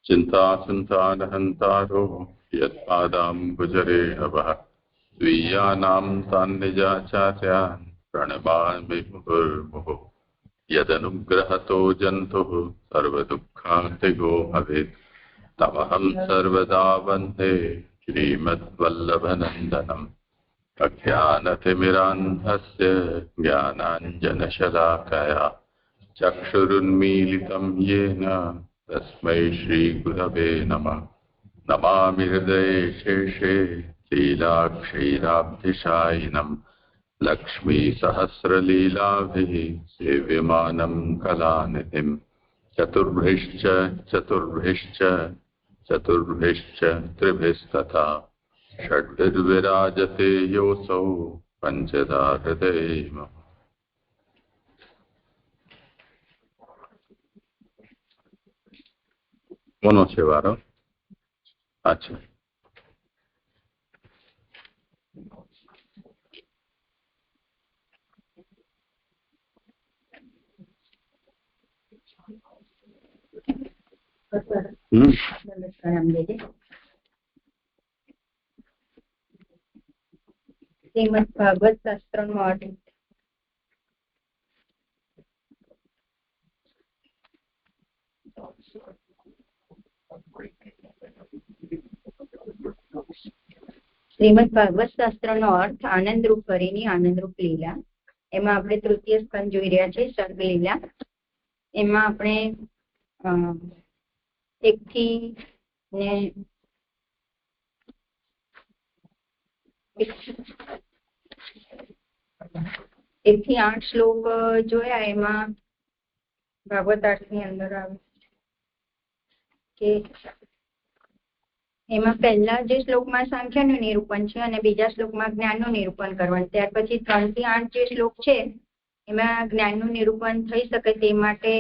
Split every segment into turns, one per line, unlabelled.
चिन्तासन्तानहन्तारो यत्पादाम्बुजरेणवः स्वीयानां तान्निजाचार्यान् प्रणमामि मुहुर्मुहुः। यदनुग्रहतो जन्तुः सर्वदुःखान्तिको भवेत् तमहं सर्वदा वन्दे श्रीमद्वल्लभनन्दनम्। अज्ञानतिमिरान्धस्य ज्ञानाञ्जनशलाकया चक्षुरुन्मीलितं येन तस्मै श्रीगुरवे नमः। नमामि हृदये शेषे लीलाक्षीराब्धिशायिनम् लक्ष्मीसहस्रलीलाभिः सेव्यमानं कलानिधिम्। चतुर्भिश्च चतुर्भिश्च चतुर्भिश्च त्रिभिस्तथा षड्भिर्विराजते योऽसौ पञ्चधा हृदये मम। કોનો છે વારો? અચ્છા,
શ્રીમદ ભાગવત શાસ્ત્રનો અર્થ. શ્રીમદ ભાગવત શાસ્ત્રનો અર્થ આનંદરૂપ કરીની આનંદરૂપ લીલા. એમાં આપણે તૃતીય સ્કંદ જોઈ રહ્યા છે, સર્ગ લીલા. એમાં આપણે એકથી 8 શ્લોક જોયા. એમાં ભાગવત અર્થની અંદર આવે કે એમાં પહેલા જે શ્લોકમાં સાંખ્યનું નિરૂપણ છે અને બીજા શ્લોકમાં જ્ઞાનનું નિરૂપણ કરવાનું. ત્યાર પછી 3 થી 8 જે શ્લોક છે એમાં જ્ઞાનનું નિરૂપણ થઈ શકે તે માટે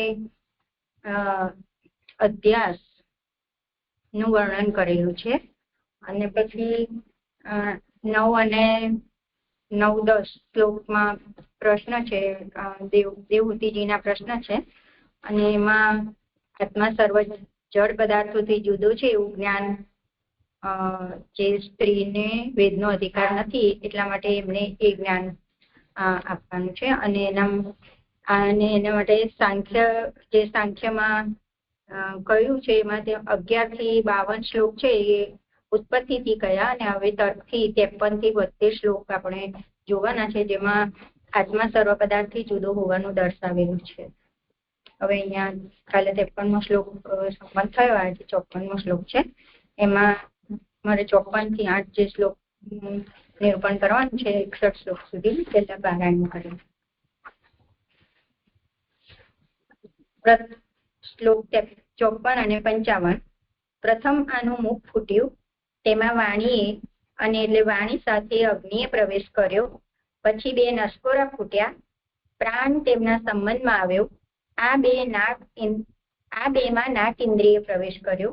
અધ્યાસ નું વર્ણન કરેલું છે. અને પછી 9 અને 9-10 શ્લોકમાં પ્રશ્ન છે, દેવહૂતિજીના પ્રશ્ન છે. અને એમાં આત્મા સર્વ જળ પદાર્થોથી જુદો છે એવું જ્ઞાન જે સ્ત્રીને વેદનો અધિકાર નથી એટલા માટે એમને એ જ્ઞાન આપવાનું છે. અને એના માટે સાંખ્યમાં કહ્યું છે એમાં 11 થી 52 શ્લોક છે એ ઉત્પત્તિથી કયા, અને હવે તર્કથી 53 થી 72 શ્લોક આપણે જોવાના છે જેમાં આત્મા સર્વ પદાર્થથી જુદો હોવાનું દર્શાવેલું છે. હવે અહીંયા કાલે 53મો શ્લોક સંપન્ન થયો, આજે 54મો શ્લોક છે. એમાં મારે 54 થી 8 જે શ્લોક નિરૂપણ કરવાનું છે 61 શ્લોક સુધી પહેલા પારાયણ કર્યું. શ્લોક 54 અને 55. પ્રથમ આનું મુખ ફૂટ્યું, તેમાં વાણીએ અને એટલે વાણી સાથે અગ્નિએ પ્રવેશ કર્યો. પછી 2 નસકોરા ફૂટ્યા, પ્રાણ તેમના સંબંધમાં આવ્યો. આ બેમાં નાક ઇન્દ્રિય પ્રવેશ કર્યો.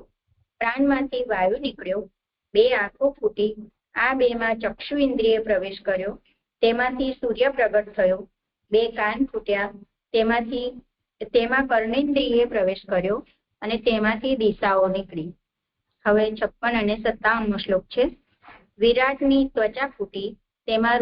પ્રાણમાંથી વાયુ નીકળ્યો. 2 આંખો ફૂટી, આ બેમાં ચક્ષુ ઇન્દ્રિય પ્રવેશ કર્યો. તેમાંથી સૂર્ય પ્રગટ થયો. 2 કાન ફૂટ્યા, તેમાં કર્ણેન્દ્રિય પ્રવેશ કર્યો અને તેમાંથી દિશાઓ નીકળી. હવે 56 અને 57મો શ્લોક છે. વિરાટની ત્વચા ફૂટી, તેમાં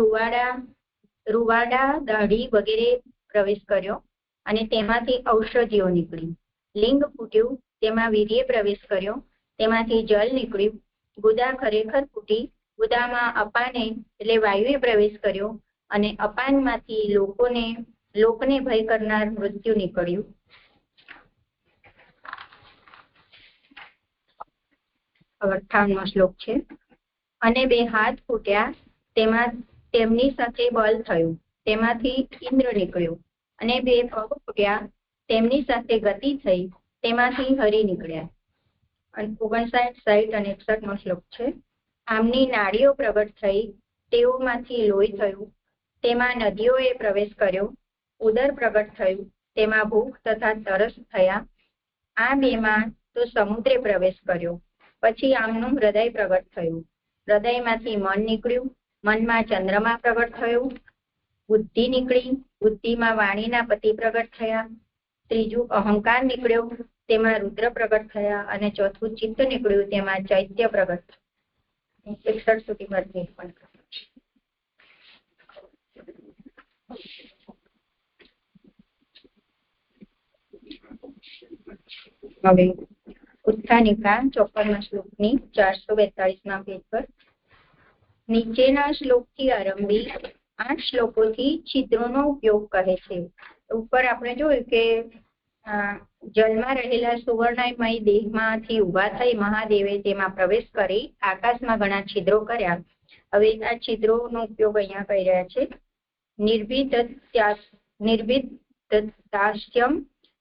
રૂવાડા દાઢી વગેરે પ્રવેશ કર્યો અને તેમાંથી ઔષધિઓ નીકળી. લિંગ ફૂટ્યું, તેમાં વીર્ય પ્રવેશ કર્યો, તેમાંથી જલ નીકળ્યું. ગુદા ખરેખર ફૂટી, ગુદામાં અપાને એટલે વાયુએ પ્રવેશ કર્યો અને અપાનમાંથી લોકને ભય કરનાર મૃત્યુ નીકળ્યું. 58મો શ્લોક છે. અને 2 હાથ ફૂટ્યા, તેમની સાથે બલ થયું, તેમાંથી ઇન્દ્ર નીકળ્યો. અને 2 પગ ફૂટ્યા, તેમની સાથે ગતિ થઈ, તેમાંથી હરિ નીકળ્યા. 59, 60 અને 61મો શ્લોક છે. આમની નાડીઓ પ્રગટ થઈ, તેઓમાંથી લોહી થયું, તેમાં નદીઓએ પ્રવેશ કર્યો. ઉદર પ્રગટ થયું, તેમાં ભૂખ તથા તરસ થયા. આ બેમાં તો સમુદ્રે પ્રવેશ કર્યો. પછી આમનું હૃદય પ્રગટ થયું, હૃદયમાંથી મન નીકળ્યું, મનમાં ચંદ્રમા પ્રગટ થયું. બુદ્ધિ નીકળી, બુદ્ધિમાં વાણીના પતિ પ્રગટ થયા. ત્રીજું અહંકાર નીકળ્યો, તેમાં રુદ્ર પ્રગટ થયા અને ચોથું ચિત્ત નીકળ્યું તેમાં ચૈત્ય પ્રગટ થયું. 61 સુધી વર્ગી પણ હવે ઉત્થાનિકા 54મા શ્લોકની 442મા પેજ પર નીચેના શ્લોકથી આરંભી 8 શ્લોકોથી છિદ્રોનો ઉપયોગ કહે છે. ઉપર આપણે જોયું કે જલમાં રહેલા સુવર્ણમય દેહમાંથી ઉભા થઈ મહાદેવે તેમાં પ્રવેશ કરી આકાશમાં ઘણા છિદ્રો કર્યા. હવે આ છિદ્રોનો ઉપયોગ અહીંયા કરી રહ્યા છે. નિર્ભીતતાસ્યમ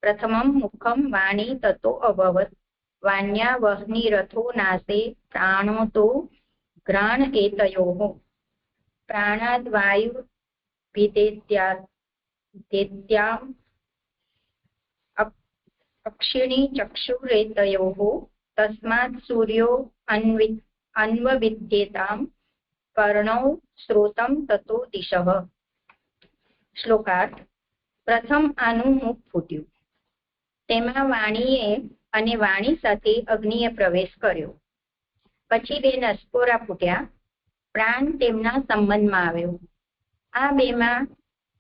પ્રથમમ મુખમ વાણી તતો અભવત વાન્યા વહની રથો નાસે પ્રાણો તો ઘ્રાણ એતયોઃ પ્રાણાદ વાયુ ભીતેત્યામ અક્ષિણી ચક્ષુરેતયોઃ તસ્માत् સૂર્યો અન્વવિદ્યેતામ કર્ણૌ શ્રોતમ તતો દિશઃ. શ્લોકાર્થ. પ્રથમ આનું મુખ ફૂટ્યું, તેમાં વાણીએ અને વાણી સાથે અગ્નિએ પ્રવેશ કર્યો. પછી 2 નસકોરા ફૂટ્યા, પ્રાણ તેમના સંબંધમાં આવ્યો. આ 2માં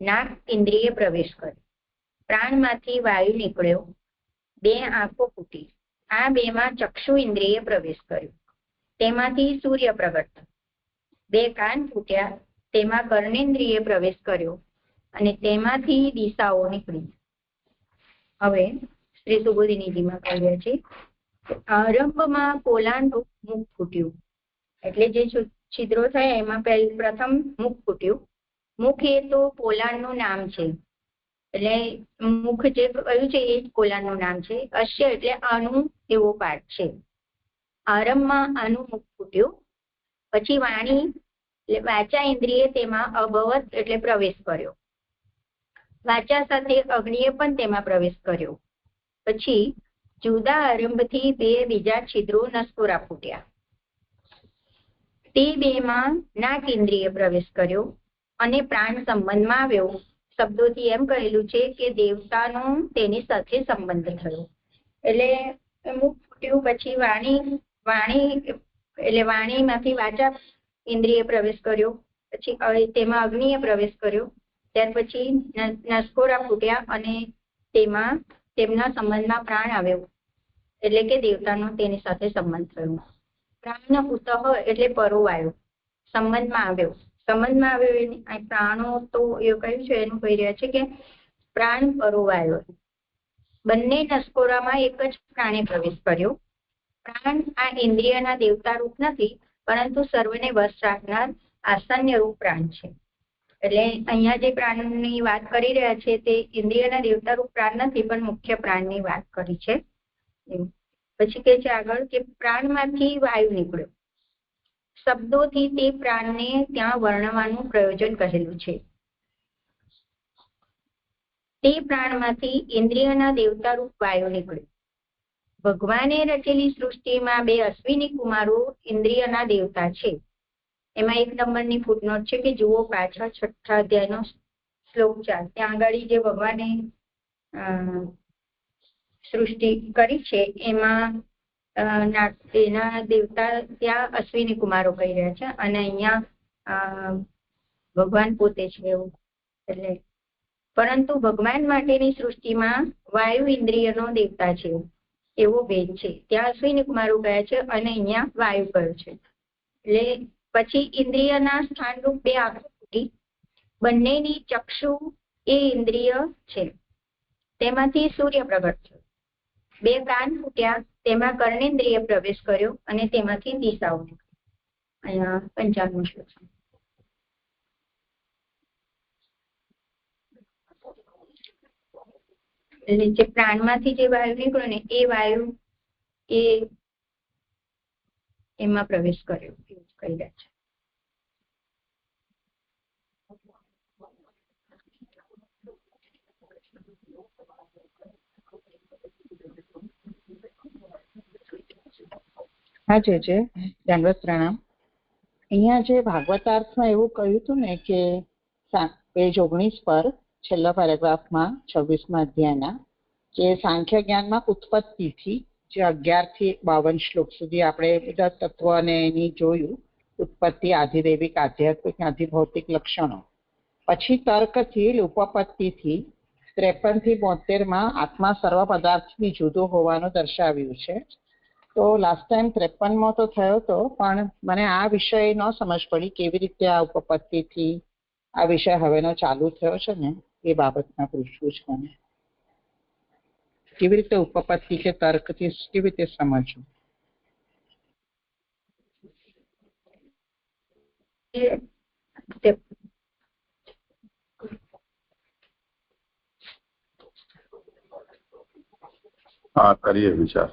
નાક ઇન્દ્રિયે પ્રવેશ કર્યો, પ્રાણમાંથી વાયુ નીકળ્યો. 2 આંખો ફૂટી, આ 2માં ચક્ષુ ઇન્દ્રિયે પ્રવેશ કર્યો, તેમાંથી સૂર્ય પ્રગટ થયો. 2 કાન ફૂટ્યા, તેમાં કર્ણેન્દ્રિયે પ્રવેશ કર્યો અને તેમાંથી દિશાઓ નીકળી. હવે શ્રી સુબોધિનીજીમાં કહ્યું છે આરંભમાં પોલાણનું મુખ ફૂટ્યું, એટલે જે છિદ્રો થયા એમાં પ્રથમ મુખ ફૂટ્યું. મુખ એ તો પોલાણનું નામ છે, એટલે મુખ જે કહ્યું છે એ જ પોલાણનું નામ છે. અશ્ય એટલે આનું એવો પાઠ છે. આરંભમાં આનું મુખ ફૂટ્યું, પછી વાણી એટલે વાચા ઇન્દ્રિયે તેમાં અભવત એટલે પ્રવેશ કર્યો. વાચા સાથે અગ્નિએ પણ તેમાં પ્રવેશ કર્યો. પછી જુદા આરંભથી 2 બીજા છિદ્રો નસકોરા ફૂટ્યા. તે 2માં નાક ઇન્દ્રિયે પ્રવેશ કર્યો અને પ્રાણ સંબંધમાં આવ્યો. શબ્દોથી એમ કહેલું છે કે દેવતાનો તેની સાથે સંબંધ થયો. એટલે મુખ ફૂટ્યું, પછી વાણી એટલે વાણીમાંથી વાચા ઇન્દ્રિયે પ્રવેશ કર્યો, પછી તેમાં અગ્નિએ પ્રવેશ કર્યો. ત્યાર પછી નસકોરા ફૂટ્યા અને તેમાં તેમના સંબંધમાં પ્રાણ આવ્યો, એટલે કે દેવતાનો તેની સાથે સંબંધ થયો. પ્રાણ ઉતઃ એટલે પરોવાયો, સંબંધમાં આવ્યો. સંબંધમાં આવ્યો પ્રાણો તો એવું કહ્યું છે, એનું કહી રહ્યા છે કે પ્રાણ પરોવાયો. બંને નસકોરામાં એક જ પ્રાણે પ્રવેશ કર્યો. પ્રાણ આ ઇન્દ્રિયના દેવતા રૂપ નથી, પરંતુ સર્વને વશ રાખનાર આસન્ય રૂપ પ્રાણ છે. એટલે અહીંયા જે પ્રાણની વાત કરી રહ્યા છે તે ઇન્દ્રિયના દેવતા રૂપ પ્રાણ નથી, પણ મુખ્ય પ્રાણની વાત કરી છે. પછી કહે છે આગળ કે પ્રાણમાંથી વાયુ નીકળ્યો. શબ્દોથી તે પ્રાણને ત્યાં વર્ણવાનું પ્રયોજન કહેલું છે. તે પ્રાણમાંથી ઇન્દ્રિયના દેવતા રૂપ વાયુ નીકળ્યો. ભગવાને રચેલી સૃષ્ટિમાં 2 અશ્વિની કુમારો ઇન્દ્રિયના દેવતા છે. એમાં 1 નંબરની ફૂટનોટ છે કે જુઓ પાછળ 6થા અધ્યાયનો શ્લોક 4. ત્યાં આગળ જે ભગવાને સૃષ્ટિ કરી છે એમાં એના દેવતા ત્યાં અશ્વિની કુમારો કહી રહ્યા છે, અને અહીંયા ભગવાન પોતે છે એવું. એટલે પરંતુ ભગવાન માટેની સૃષ્ટિમાં વાયુ ઇન્દ્રિયનો દેવતા છે એવો ભેદ છે. ત્યાં અશ્વિની કુમારો કહ્યા છે અને અહીંયા વાયુ કહ્યું છે. એટલે પછી ઇન્દ્રિયના સ્થાનરૂપ 2 આંખો ફૂટી, બંનેની ચક્ષુ એ ઇન્દ્રિય છે, તેમાંથી સૂર્ય પ્રગટ થયો. 2 કાન ફૂટ્યા, તેમાં કર્ણેન્દ્રિય પ્રવેશ કર્યો અને તેમાંથી દિશાઓ નીકળી. અહીંયા 55મો શ્લોક. એટલે જે પ્રાણમાંથી જે વાયુ નીકળ્યો ને એ વાયુ એ એમાં પ્રવેશ કર્યો એવું કહી રહ્યા છે.
હા જે દંડવત પ્રણામ. અહીંયા જે ભાગવતાર્થમાં એવું કહ્યું હતું ને કે પેજ 19 પર છેલ્લા પેરેગ્રાફમાં 26મા અધ્યાયના કે સાંખ્ય જ્ઞાનમાં ઉત્પત્તિથી જે 11 થી 52 શ્લોક સુધી આપણે બધા તત્વ અને એની જોયું, ઉત્પત્તિ, આધિદૈવિક, આધ્યાત્મિક, આધિભૌતિક લક્ષણો. પછી તર્કથી ઉપપત્તિથી 53 થી 72 આત્મા સર્વ પદાર્થથી જુદો હોવાનું દર્શાવ્યું છે. તો લાસ્ટ ટાઈમ 53માં તો થયો હતો, પણ મને આ વિષય ન સમજ પડી કેવી રીતે આ ઉપપત્તિથી આ વિષય હવેનો ચાલુ થયો છે ને એ બાબતમાં પૂછવું છે મને. કેવી રીતે ઉપપત્તિ કે તર્કથી કેવી રીતે સમજવું?
હા, કરીએ વિચાર.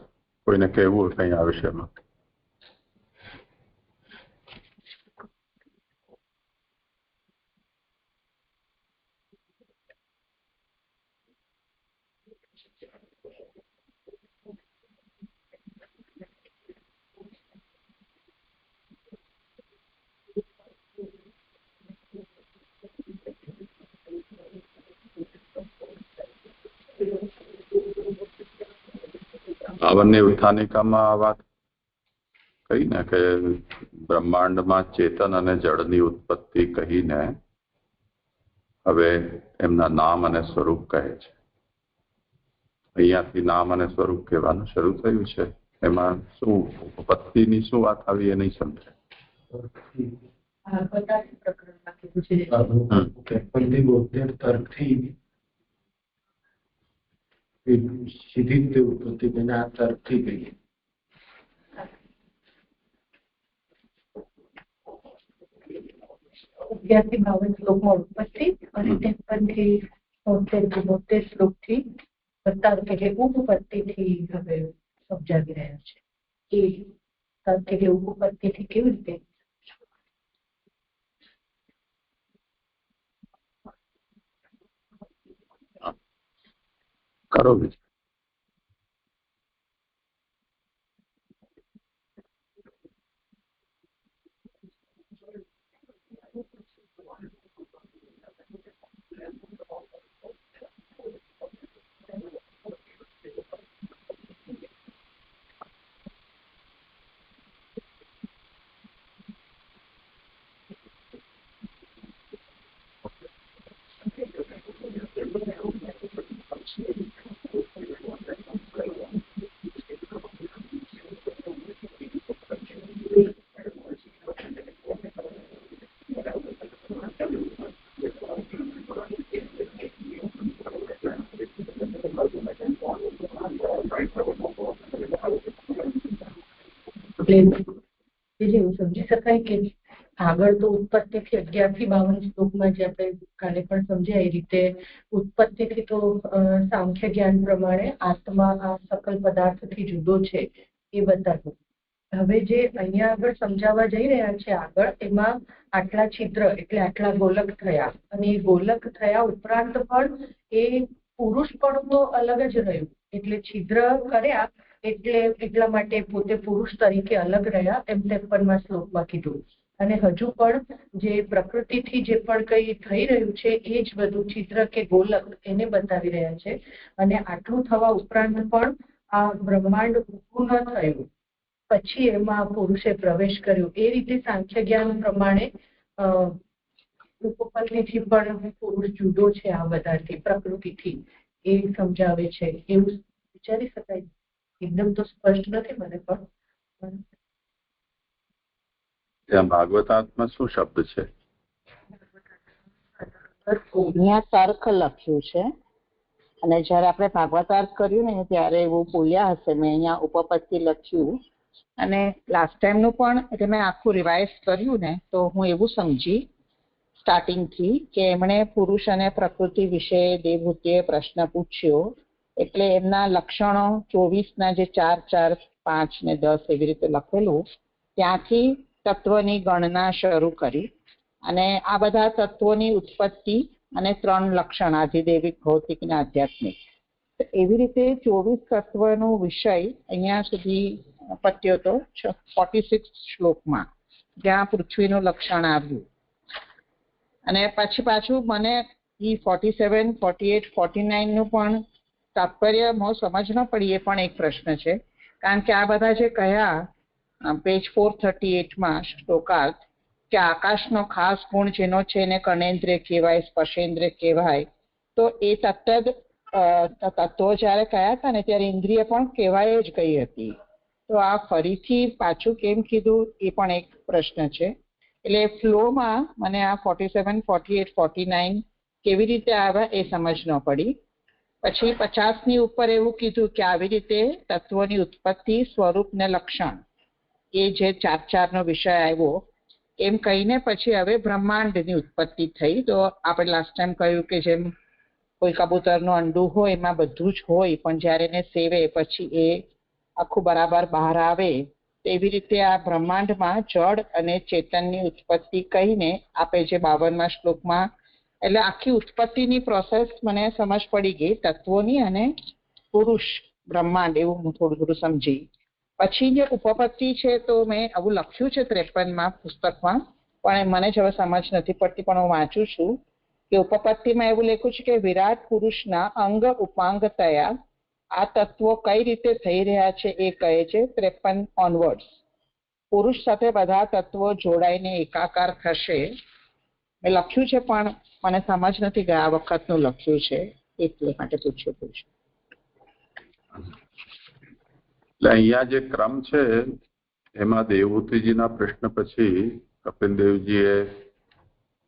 કોઈને કહેવું હોય કંઈ આ વિષયમાં? આવનની ઉત્થાનિકામાં આ વાત કહી ને કે બ્રહ્માંડમાં ચેતન અને જળની ઉત્પત્તિ કહીને હવે એમના નામ અને સ્વરૂપ કહે છે. અહીંયાથી નામ અને સ્વરૂપ કહેવાનું શરૂ થયું છે. એમાં શું ઉત્પત્તિની શું વાત આવી એ નહીં સમજાય.
સીધી રીતે ઉત્પત્તિ તેને આ તર્કથી કહીએ.
અગિયારથી 52 શ્લોકમાં ઉત્પત્તિ અને 53 થી 72 શ્લોકથી તર્ક એટલે ઉપપત્તિથી હવે સમજાવી રહ્યા છે. એ તર્ક એટલે ઉપપત્તિથી કેવી રીતે
કરો વિચાર.
એટલે એવું સમજી શકાય કે આગળ તો ઉત્પત્તિથી 11 થી 52 શ્લોકમાં જે આપણે કાલે પણ સમજ્યા એ રીતે ઉત્પત્તિથી તો સાંખ્ય જ્ઞાન પ્રમાણે આત્મા આ સકલ પદાર્થથી જુદો છે એ બતાવ્યું. હવે જે અહીંયા આગળ સમજાવવા જઈ રહ્યા છે આગળ, એમાં આટલા છિદ્ર એટલે આટલા ગોલક થયા, અને એ ગોલક થયા ઉપરાંત પણ એ પુરુષ પણ તો અલગ જ રહ્યું. એટલે છિદ્ર કર્યા એટલે એટલા માટે પોતે પુરુષ તરીકે અલગ રહ્યા, એમ 53માં શ્લોકમાં કીધું. અને હજુ પણ જે પ્રકૃતિથી જે પણ કંઈ થઈ રહ્યું છે એ જ બધું છિદ્ર કે ગોલક એને બતાવી રહ્યા છે. અને આટલું થવા ઉપરાંત પણ આ બ્રહ્માંડ ઊભું ન થયું, પછી એમાં પુરુષે પ્રવેશ કર્યો. એ રીતે સાંખ્ય જ્ઞાન પ્રમાણે ઉપપત્તિથી પણ પુરુષ જુદો છે આ બધાથી, પ્રકૃતિથી, એ સમજાવે છે. એવું વિચારી શકાય. એકદમ તો સ્પષ્ટ નથી મને પણ.
ત્યાં ભાગવતાર્થમાં શું શબ્દ છે?
અહીંયા તર્ક લખ્યું છે, અને જયારે આપણે ભાગવતાર્થ કર્યું ને ત્યારે એવું બોલ્યા હશે. મેં અહીંયા ઉપપત્તિ લખ્યું, અને લાસ્ટ ટાઈમનું પણ એટલે મેં આખું રિવાઇઝ કર્યું ને તો હું એવું સમજી સ્ટાર્ટિંગથી કે એમણે પુરુષ અને પ્રકૃતિ વિશે દેવહૂતિએ પ્રશ્ન પૂછ્યો. એટલે એમના લક્ષણો 24ના જે 4, 4, 5 ને 10 એવી રીતે લખેલું, ત્યાંથી તત્વની ગણના શરૂ કરી. અને આ બધા તત્વોની ઉત્પત્તિ અને 3 લક્ષણ, આધિદૈવિક, ભૌતિક અને આધ્યાત્મિક. એવી રીતે 24 તત્વનો વિષય અહીંયા સુધી પત્યો હતો 46 શ્લોકમાં, જ્યાં પૃથ્વીનું લક્ષણ આવ્યું. અને પછી પાછું મને 47, 48, 49 નું પણ તાત્પર્ય સમજ ન પડી એ પણ એક પ્રશ્ન છે, કારણ કે આ બધા જે કહ્યા પેજ 438 શ્લોકાર્થ કે આકાશનો ખાસ ગુણ જેનો છે એને કર્ણેન્દ્રિય કહેવાય, સ્પર્શેન્દ્રિય કહેવાય, તો એ તત્વો જયારે કહ્યા હતા ને ત્યારે ઇન્દ્રિય પણ કહેવાય જ ગઈ હતી. તો આ ફરીથી પાછું કેમ કીધું એ પણ એક પ્રશ્ન છે. એટલે ફ્લોમાં મને આ 47, 48, 49 કેવી રીતે આવ્યા એ સમજ ન પડી. પછી 50ની ઉપર એવું કીધું કે આવી રીતે તત્વોની ઉત્પત્તિ, સ્વરૂપ ને લક્ષણ, એ જે 4 નો વિષય આવ્યો એમ કહીને પછી હવે બ્રહ્માંડની ઉત્પત્તિ થઈ. તો આપણે લાસ્ટ ટાઈમ કહ્યું કે જેમ કોઈ કબૂતરનું અંડું હોય એમાં બધું જ હોય, પણ જયારે એને સેવે પછી એ આખું બરાબર બહાર આવે, એવી રીતે આ બ્રહ્માંડમાં જળ અને ચેતનની ઉત્પત્તિ કહીને આપે જે 52મા શ્લોકમાં, એટલે આખી ઉત્પત્તિની પ્રોસેસ મને સમજ પડી ગઈ તત્વોની અને પુરુષ બ્રહ્માંડ, એવું હું થોડું સમજી. પછી જે ઉપપત્તિ છે તો મેં આવું લખ્યું છે 53મા પુસ્તકમાં, પણ મને જ હવે સમજ નથી પડતી, પણ હું વાંચું છું કે ઉપપત્તિમાં એવું લખ્યું છે કે વિરાટ પુરુષના અંગ ઉપાંગતયા આ તત્વો કઈ રીતે થઈ રહ્યા છે એ કહે છે 53 ઓનવર્ડ્સ. પુરુષ સાથે બધા તત્વો જોડાઈને એકાકાર થશે મેં લખ્યું છે, પણ મને સમજ નથી ગયા વખતનું લખ્યું છે, એટલે માટે પૂછ્યું.
એટલે અહીંયા જે ક્રમ છે એમાં દેવહૂતિજીના પ્રશ્ન પછી કપિલદેવજીએ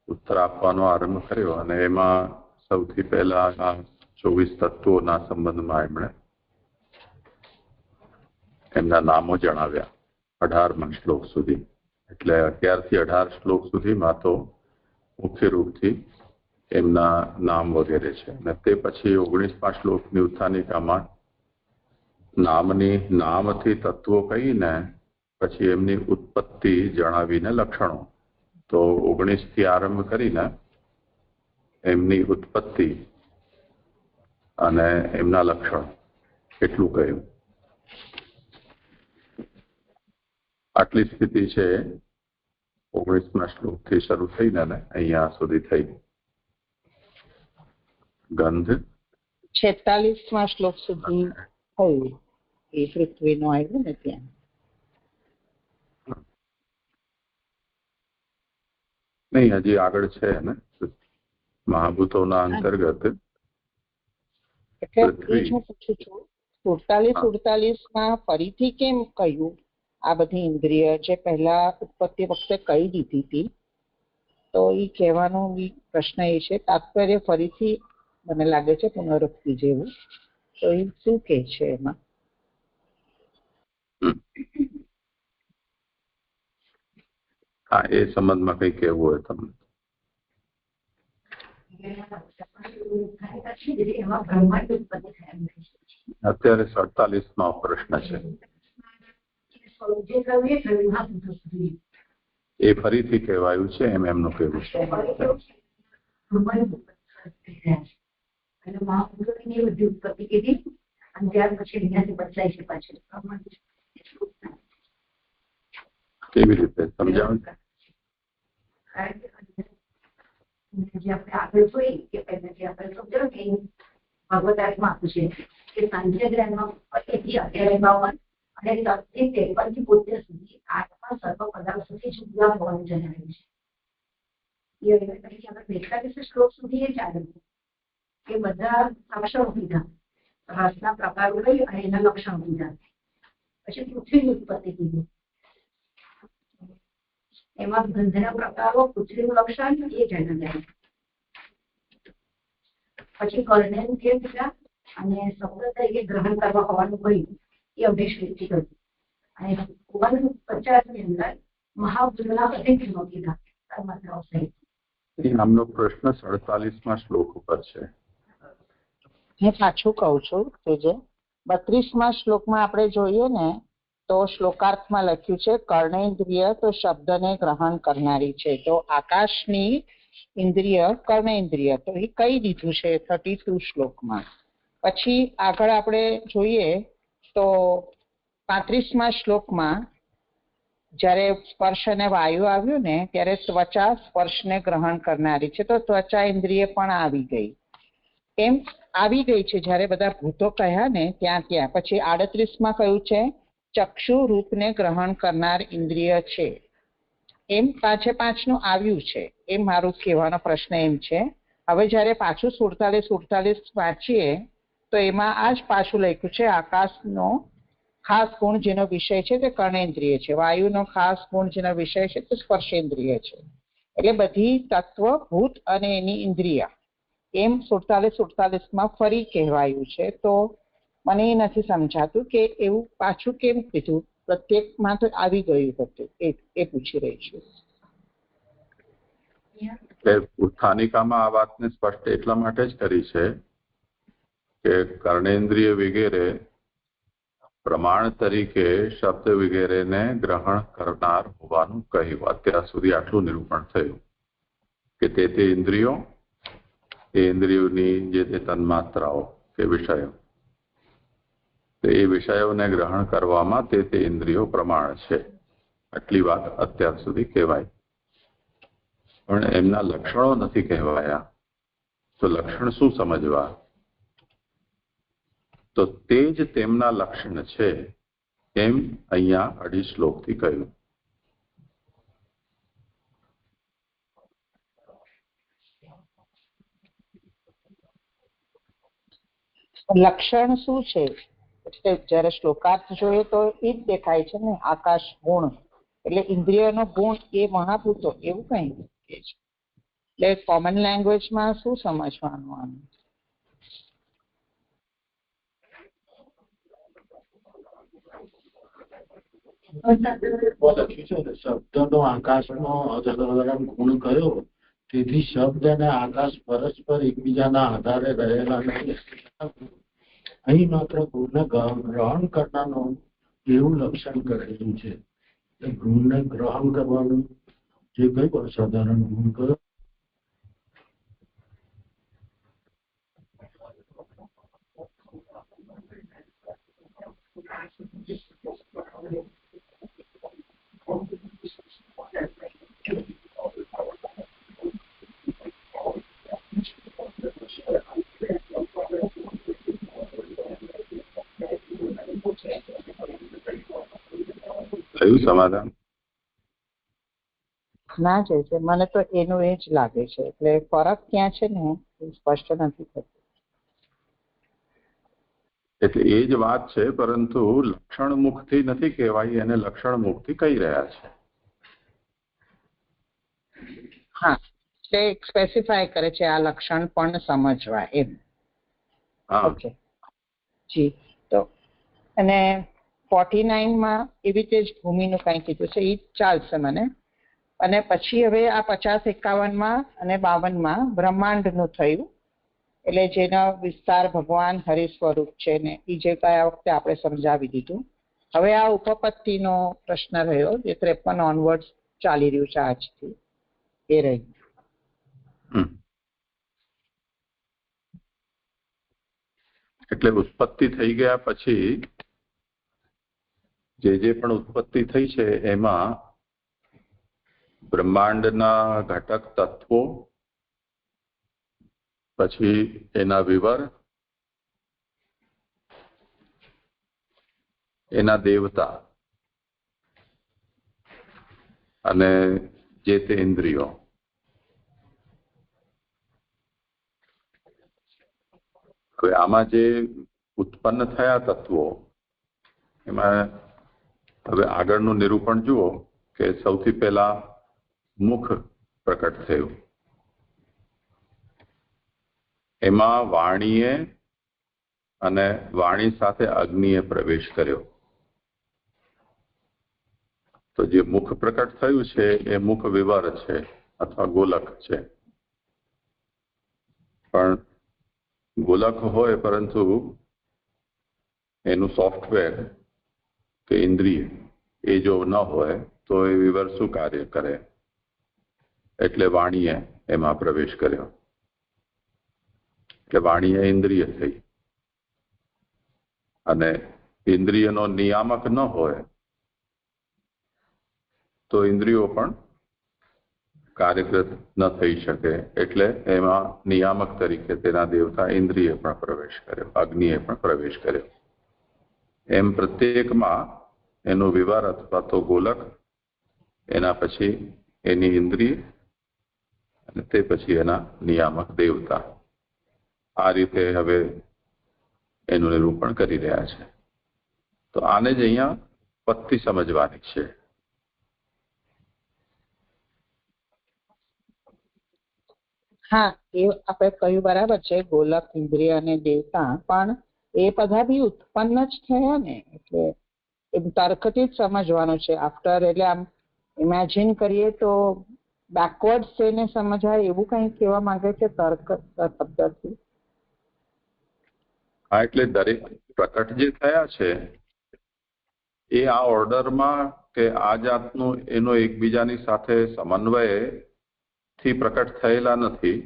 ઉત્તર આપવાનો આરંભ કર્યો, અને એમાં સૌથી પહેલા આ 24 તત્વોના સંબંધમાં એમણે એમના નામો જણાવ્યા 18મા શ્લોક સુધી. એટલે 11 થી 18 શ્લોક સુધીમાં તો મુખ્ય રૂપથી એમના નામ વગેરે છે, અને તે પછી 19મા શ્લોકની ઉત્થાનિકામાં નામથી તત્વો કહીને પછી એમની ઉત્પત્તિ જણાવીને લક્ષણો. તો 19 થી આરંભ કરીને એમની ઉત્પત્તિ અને એમના લક્ષણ એટલું કહ્યું. આટલી સ્થિતિ છે 19મા શ્લોકથી શરૂ થઈને અહીંયા સુધી થઈ. ગંધ
46મા શ્લોક સુધી થયું એ પૃથ્વીનું આવ્યું ને ત્યાં.
નહીં, હજી આગળ છે ને મહાભૂતોના અંતર્ગત.
એટલે એ જ હું પૂછું છું 47-48માં ફરીથી કેમ કહ્યું આ બધી ઇન્દ્રિય જે પહેલા ઉત્પત્તિ વખતે કહી દીધી હતી, તો એ કહેવાનો પ્રશ્ન એ છે તાત્પર્ય ફરીથી મને લાગે છે પુનરુક્તિ જેવું, તો એ શું કે છે એમાં?
હા, એ સંબંધમાં કઈ કહેવું હોય તમને? અત્યારે 47મા પ્રશ્ન છે, એ ફરીથી કહેવાયું છે એમ એમનું કહેવું છે. કેવી રીતે સમજાવું?
જે આપણે આગળ જોઈ કે પહેલા જે આપણે સમજાવ્યું કે ભગવદ્ગીતામાં આપ્યું છે કે સાંખ્ય જ્ઞાનમાં 22 અને 53 સુધી આત્મા સર્વ પદાર્થોથી જુદા હોવાનું જણાવ્યું છે. એ આપણે 45 શ્લોક સુધી એ ચાલ્યું કે બધા લક્ષણો કીધા, રસના પ્રકારો લઈ અને એના લક્ષણો કીધા. પછી પૃથ્વીની ઉત્પત્તિ કીધી, એમાં ગંધના પ્રકારો, પૃથ્વીનું લક્ષણ એ જણાવ્યા. પછી કર્ણેન્દ્રિય કીધા અને શબ્દ તરીકે ગ્રહણ કરવા હોવાનું કહ્યું, એ 19 કર્યું. અને 49ની અંદર મહાભૂતના અધિક ગુણો કીધા.
આમનો પ્રશ્ન 47મા શ્લોક ઉપર છે.
હું પાછું કહું છું કે જે 32મા શ્લોકમાં આપણે જોઈએ ને તો શ્લોકાર્થમાં લખ્યું છે કર્ણેન્દ્રિય તો શબ્દને ગ્રહણ કરનારી છે. તો આકાશની ઇન્દ્રિય કર્ણેન્દ્રિય, તો એ કહી દીધું છે 32 શ્લોકમાં. પછી આગળ આપણે જોઈએ તો 35મા શ્લોકમાં જ્યારે સ્પર્શ અને વાયુ આવ્યું ને ત્યારે ત્વચા સ્પર્શને ગ્રહણ કરનારી છે, તો ત્વચા ઇન્દ્રિય પણ આવી ગઈ. એમ આવી ગઈ છે. જ્યારે બધા ભૂતો કહ્યા ને ત્યાં પછી 38માં કહ્યું છે ચક્ષુ રૂપને ગ્રહણ કરનાર ઇન્દ્રિય છે. એમ 5-5 આવ્યું છે. એમ મારું કહેવાનો પ્રશ્ન એમ છે. હવે જ્યારે પાછું 47 વાંચીએ તો એમાં આ જ પાછું લખ્યું છે આકાશનો ખાસ ગુણ જેનો વિષય છે તે કર્ણેન્દ્રિય છે, વાયુનો ખાસ ગુણ જેનો વિષય છે તે સ્પર્શેન્દ્રિય છે. એટલે બધી તત્વ ભૂત અને એની ઇન્દ્રિય એમ 47-48માં ફરી કહેવાયું છે. તો મને એ નથી સમજાતું કે એવું પાછું કેમ કીધું, પ્રત્યેકમાં તો આવી ગયું હતું. એ પૂછી રહી છું.
સ્થાનિકામાં આ વાતને સ્પષ્ટ એટલા માટે જ કરી છે કે કર્ણેન્દ્રિય વગેરે પ્રમાણ તરીકે શબ્દ વગેરેને ગ્રહણ કરનાર હોવાનું કહ્યું. અત્યાર સુધી આટલું નિરૂપણ થયું કે તે ઇન્દ્રિયો, એ ઇન્દ્રિયોની જે તે તન્માત્રાઓ કે વિષયો, એ વિષયોને ગ્રહણ કરવામાં તે ઇન્દ્રિયો પ્રમાણ છે. આટલી વાત અત્યાર સુધી કહેવાય, પણ એમના લક્ષણો નથી કહેવાયા. તો લક્ષણ શું સમજવા? તો તે જ તેમના લક્ષણ છે એમ અહીંયા 2.5 શ્લોકથી કહ્યું.
લક્ષણ શું છે? જયારે શ્લોકાર્થ જોઈએ તો એ જ દેખાય છે ને, આકાશ ગુણ એટલે ઇન્દ્રિયનો ગુણ એ મહાભૂતો એવું કઈ છે. એટલે કોમન લેંગ્વેજમાં શું સમજવાનું આનું?
લખ્યું છે ને શબ્દનો આકાશનો ગુણ કયો, તેથી શબ્દ અને આકાશ પરસ્પર એકબીજાના આધારે રહેલા નથી. અહીં માત્ર ગુણને ગ્રહણ કરનારનું એવું લક્ષણ કરેલું છે. ગુણને ગ્રહણ કરવાનું જે કયું અસાધારણ ગુણ કયો?
થયું સમાધાન?
ના છે, મને તો એનું એ જ લાગે છે. એટલે ફરક ક્યાં છે ને એ સ્પષ્ટ નથી થતું.
એટલે એ જ વાત છે, પરંતુ લક્ષણ મુખથી નથી કહેવાય, એને લક્ષણ મુખથી કહી રહ્યા છે.
હા, એટલે સ્પેસિફાય કરે છે આ લક્ષણ પણ સમજવા એમ. ઓકે જી. તો અને 49માં એવી રીતે જ ભૂમિનું કંઈ કીધું છે, એ ચાલશે મને. અને પછી હવે આ 50-51માં અને 52માં બ્રહ્માંડનું થયું. એટલે જેનો વિસ્તાર ભગવાન હરિ સ્વરૂપ છે ને એ જે કયા વખતે આપણે સમજાવી દીધું. હવે આ ઉપપત્તિનો પ્રશ્ન રહ્યો, જે 53 ઓનવર્ડ ચાલી રહ્યું છે આજથી, એ રહ્યું.
એટલે ઉત્પત્તિ થઈ ગયા પછી જે પણ ઉત્પત્તિ થઈ છે એમાં બ્રહ્માંડના ઘટક તત્વો, પછી એના વિવર, એના દેવતા અને જે તે ઇન્દ્રિયો. હવે આમાં જે ઉત્પન્ન થયા તત્વો, એમાં હવે આગળનું નિરૂપણ જુઓ કે સૌથી પહેલા મુખ પ્રકટ થયું. એમાં વાણીએ અને વાણી સાથે અગ્નિએ પ્રવેશ કર્યો. તો જે મુખ પ્રકટ થયું છે એ મુખ વિવર છે અથવા ગોલક છે. પણ ગોલક હોય પરંતુ એનું સોફ્ટવેર કે ઇન્દ્રિય એ જો ન હોય તો એ વિવર શું કાર્ય કરે? એટલે વાણીએ એમાં પ્રવેશ કર્યો. એટલે વાણીએ ઇન્દ્રિય થઈ. અને ઇન્દ્રિયનો નિયામક ન હોય તો ઇન્દ્રિયો પણ કાર્યરત ન થઈ શકે એટલે એમાં નિયામક તરીકે તેના દેવતા ઇન્દ્રિએ પણ પ્રવેશ કર્યો, અગ્નિએ પણ પ્રવેશ કર્યો. એમ પ્રત્યેકમાં એનો વિવાર અથવા તો ગોલક, એના પછી એની ઇન્દ્રિય અને તે પછી એના નિયામક દેવતા. આ રીતે હવે એનું નિરૂપણ કરી રહ્યા છે. તો આને જ અહીંયા પત્તી સમજવાની છે.
હા, એ આપણે કહ્યું બરાબર છે, ગોલક, ઇન્દ્રિય અને દેવતા, પણ એ બધા બી ઉત્પન્ન જ થયા ને, એટલે એ તર્કથી જ સમજવાનું છે. આફ્ટર એટલે આમ ઇમેજિન કરીએ તો બેકવર્ડ થઈને સમજાય એવું કંઈ કહેવા માંગે છે તર્ક શબ્દથી.
હા, એટલે દરેક પ્રકટ જે થયા છે એ આ ઓર્ડરમાં કે આ જાતનું એનો એકબીજાની સાથે સમન્વયથી પ્રકટ થયેલા નથી.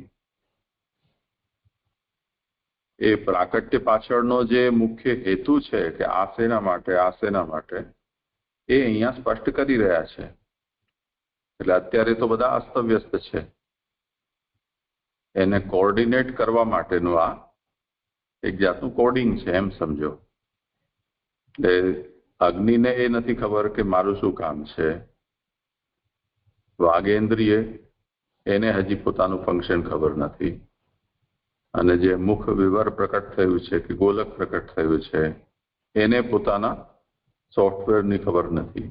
એ પ્રાકટ્ય પાછળનો જે મુખ્ય હેતુ છે કે આ શેના માટે, આ શેના માટે, એ અહીંયા સ્પષ્ટ કરી રહ્યા છે. એટલે અત્યારે તો બધા અસ્તવ્યસ્ત છે. એને કોઓર્ડિનેટ કરવા માટેનું આ એક જાતનું કોડિંગ છે એમ સમજો. એટલે અગ્નિને એ નથી ખબર કે મારું શું કામ છે. વાગેન્દ્રિય એને હજી પોતાનું ફંક્શન ખબર નથી. અને જે મુખ વિવર પ્રકટ થયું છે કે ગોલક પ્રકટ થયું છે એને પોતાના સોફ્ટવેરની ખબર નથી.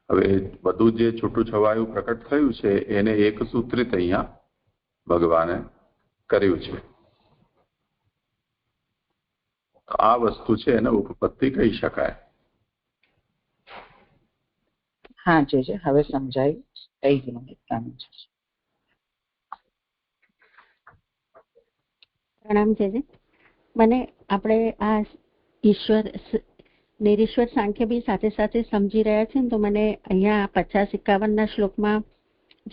હવે બધું જે છૂટું છવાયું પ્રકટ થયું છે એને એક સૂત્રિત અહીંયા ભગવાને કર્યું છે. આ વસ્તુ છે એને ઉપપત્તિ કહી શકાય.
હા જી, હવે સમજાય, થઈ ગયું.
પ્રણામ છે. મને આપણે આ ઈશ્વર નિરીશ્વર સાંખ્ય બી સાથે સાથે સમજી રહ્યા છે ને, તો મને અહીંયા 50-51 શ્લોકમાં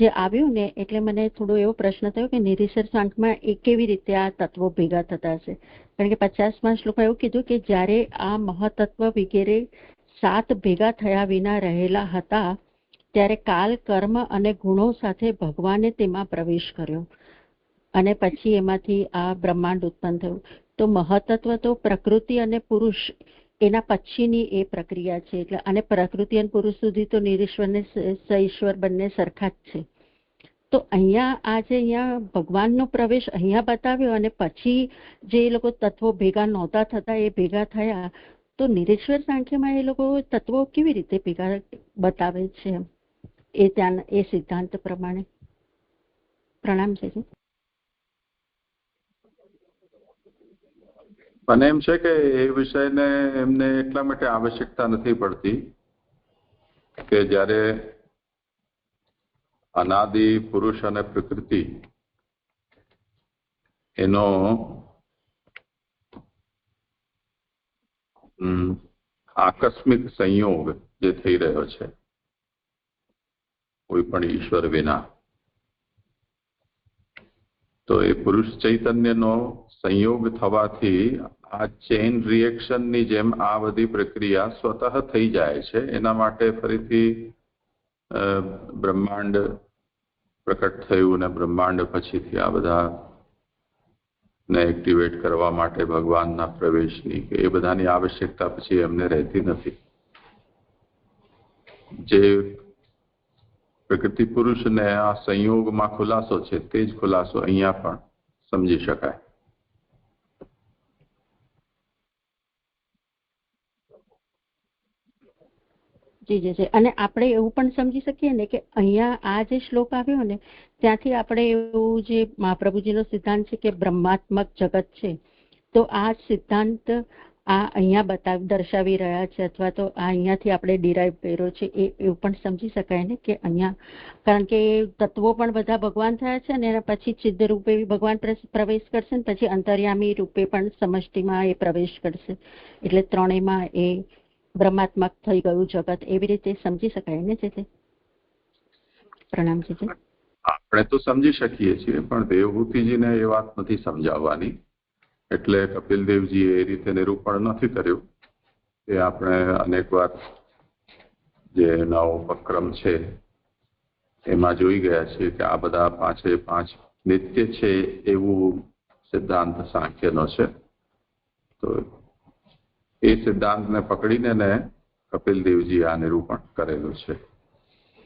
જે આવ્યું ને, એટલે મને થોડો એવો પ્રશ્ન થયો કે નિરીશ્વર સાંખ્યમાં એ કેવી રીતે આ તત્વો ભેગા થતા હશે. કારણ કે 50મા શ્લોકમાં એવું કીધું કે જ્યારે આ મહતત્વ વગેરે 7 ભેગા થયા વિના રહેલા હતા ત્યારે કાલ, કર્મ અને ગુણો સાથે ભગવાને તેમાં પ્રવેશ કર્યો અને પછી એમાંથી આ બ્રહ્માંડ ઉત્પન્ન થયું. તો મહતત્વ તો પ્રકૃતિ અને પુરુષ એના પછીની એ પ્રક્રિયા છે. એટલે અને પ્રકૃતિ અને પુરુષ સુધી તો નિરીશ્વર ને સઈશ્વર બંને સરખા જ છે. તો અહીંયા આજે અહીંયા ભગવાનનો પ્રવેશ અહીંયા બતાવ્યો અને પછી જે એ લોકો તત્વો ભેગા નહોતા થતા એ ભેગા થયા. તો નિરીશ્વર સાંખ્યમાં એ લોકો તત્વો કેવી રીતે ભેગા બતાવે છે એ ત્યાં એ સિદ્ધાંત પ્રમાણે? પ્રણામ છે.
મને એમ છે કે એ વિષયને એમને એટલા માટે આવશ્યકતા નથી પડતી કે જ્યારે અનાદિ પુરુષ અને પ્રકૃતિ એનો આકસ્મિક સંયોગ જે થઈ રહ્યો છે કોઈ પણ ઈશ્વર વિના, તો એ પુરુષ ચૈતન્યનો સંયોગ થવાથી આ ચેઇન રિએક્શનની જેમ આ બધી પ્રક્રિયા સ્વતઃ થઈ જાય છે. એના માટે ફરીથી બ્રહ્માંડ પ્રકટ થયું અને બ્રહ્માંડ પછીથી આ બધા ને એક્ટિવેટ કરવા માટે ભગવાનના પ્રવેશની કે એ બધાની આવશ્યકતા પછી એમને રહેતી નથી. જે પ્રકૃતિ પુરુષને આ સંયોગમાં ખુલાસો છે તે જ ખુલાસો અહીંયા પણ સમજી શકાય.
જી. અને આપણે એવું પણ સમજી શકીએ ને કે અહીંયા આ જે શ્લોક આવ્યો ને ત્યાંથી આપણે એવું જે મહાપ્રભુજીનો સિદ્ધાંત છે કે બ્રહ્માત્મક જગત છે, તો આ સિદ્ધાંત આ અહીંયા દર્શાવી રહ્યા છે અથવા તો આ અહીંયાથી આપણે ડિરાઈવ કર્યો છે એવું પણ સમજી શકાય ને કે અહીંયા, કારણ કે તત્વો પણ બધા ભગવાન થયા છે અને એના પછી સિદ્ધ રૂપે ભગવાન પ્રવેશ કરશે ને પછી અંતર્યામી રૂપે પણ સમષ્ટિમાં એ પ્રવેશ કરશે. એટલે ત્રણેયમાં એ બ્રહ્માત્મક થઈ ગયું જગત, એવી રીતે સમજી શકાય ને છે. પ્રણામ છે.
આપણે તો સમજી શકીએ છીએ પણ દેવહૂતિજીને એ વાત નથી સમજાવવાની, એટલે કપિલદેવજીએ એ રીતે નિરૂપણ નથી કર્યું. એ આપણે અનેક વાર જે નવો ઉપક્રમ છે એમાં જોઈ ગયા છીએ કે આ બધા 5 નિત્ય છે એવું સિદ્ધાંત સાંખ્યનો છે. તો એ સિદ્ધાંતને પકડીને ને કપિલ દેવજી આ નિરૂપણ કરેલું છે.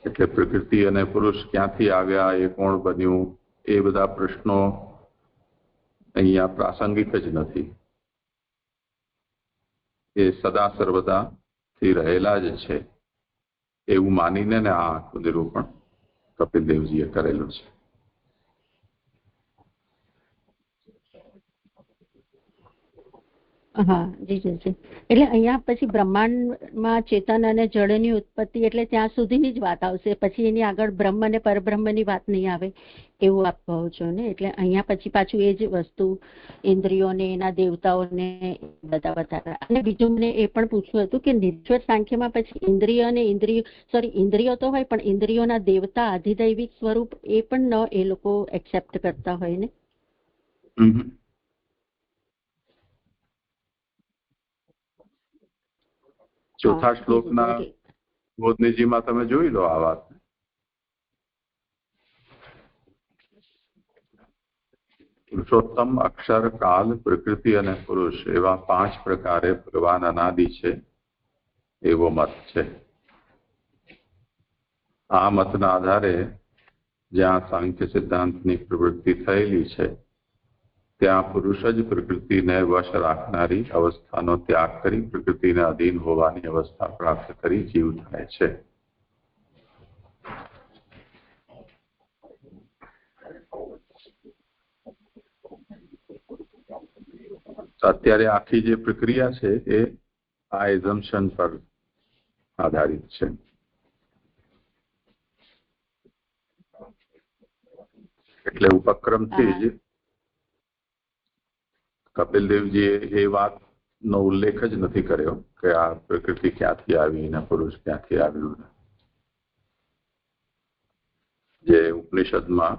એટલે પ્રકૃતિ અને પુરુષ ક્યાંથી આવ્યા, એ કોણ બન્યું, એ બધા પ્રશ્નો અહીંયા પ્રાસંગિક જ નથી. એ સદા સર્વદાથી રહેલા જ છે એવું માનીને ને આ આખું નિરૂપણ કપિલ દેવજીએ કરેલું છે.
હા જી જી જી. એટલે અહીંયા પછી બ્રહ્માંડમાં ચેતન અને જળની ઉત્પત્તિ એટલે ત્યાં સુધીની જ વાત આવશે, પછી એની આગળ બ્રહ્મ અને પરબ્રહ્મની વાત નહીં આવે એવું આપ કહો છો ને. એટલે અહીંયા પછી પાછું એ જ વસ્તુ ઇન્દ્રિયોને એના દેવતાઓને બધા બતાવ્યા. અને બીજું મને એ પણ પૂછવું હતું કે નિરીશ્વર સાંખ્યમાં પછી ઇન્દ્રિય અને ઇન્દ્રિયો તો હોય, પણ ઇન્દ્રિયોના દેવતા અધિદૈવિક સ્વરૂપ એ પણ ન એ લોકો એક્સેપ્ટ કરતા હોય ને.
ચોથા શ્લોકના બોધનીજીમાં તમે જોઈ લો આ વાત. પુરુષોત્તમ, અક્ષર, કાલ, પ્રકૃતિ અને પુરુષ એવા 5 પ્રકારે ભગવાન અનાદિ છે એવો મત છે. આ મતના આધારે જ્યાં સાંખ્ય સિદ્ધાંતની પ્રવૃત્તિ થયેલી છે ત્યાં પુરુષ જ પ્રકૃતિને વશ રાખનારી અવસ્થાનો ત્યાગ કરી પ્રકૃતિને અધીન હોવાની અવસ્થા પ્રાપ્ત કરી જીવ થાય છે. અત્યારે આખી જે પ્રક્રિયા છે એ આ એઝમ્પશન પર આધારિત છે. એટલે ઉપક્રમથી જ કપિલ દેવજીએ એ વાતનો ઉલ્લેખ જ નથી કર્યો કે આ પ્રકૃતિ ક્યાંથી આવી ને પુરુષ ક્યાંથી આવ્યું. જે ઉપનિષદમાં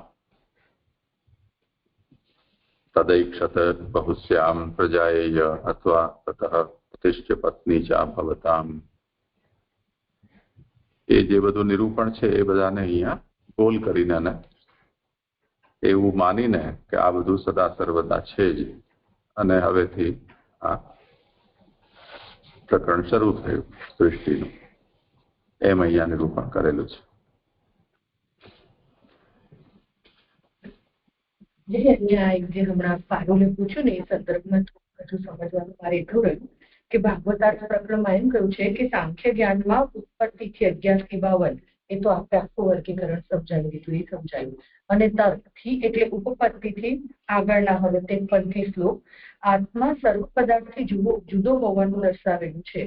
તદૈક્ષત બહુશ્યામ પ્રજાયેય અથવા તતઃ પ્રતિષ્ઠ પત્ની ચા ભવતામ, એ જે બધું નિરૂપણ છે એ બધાને અહીંયા ગોલ કરીને ને એવું માનીને કે આ બધું સદા સર્વદા છે જ, અને હવેથી આ પ્રકરણ શરૂ થયું સૃષ્ટિનું, એમ અહીંયા નિરૂપણ કરેલું છે.
જે હમણાં પારુલે પૂછ્યું ને એ સંદર્ભમાં હજુ સમજવાનું મારે એટલું રહ્યું કે ભાગવતાર્થ પ્રકરણમાં એમ કહ્યું છે કે સાંખ્ય જ્ઞાનમાં ઉત્પત્તિથી 11 થી 52 એ તો આપણે આખું વર્ગીકરણ સમજાવી દીધું, એ સમજાયું. અને તર્કથી એટલે ઉપપત્તિથી આગળના હવે 53 શ્લોક આત્મા સર્વ પદાર્થથી જુદો હોવાનું દર્શાવેલું છે.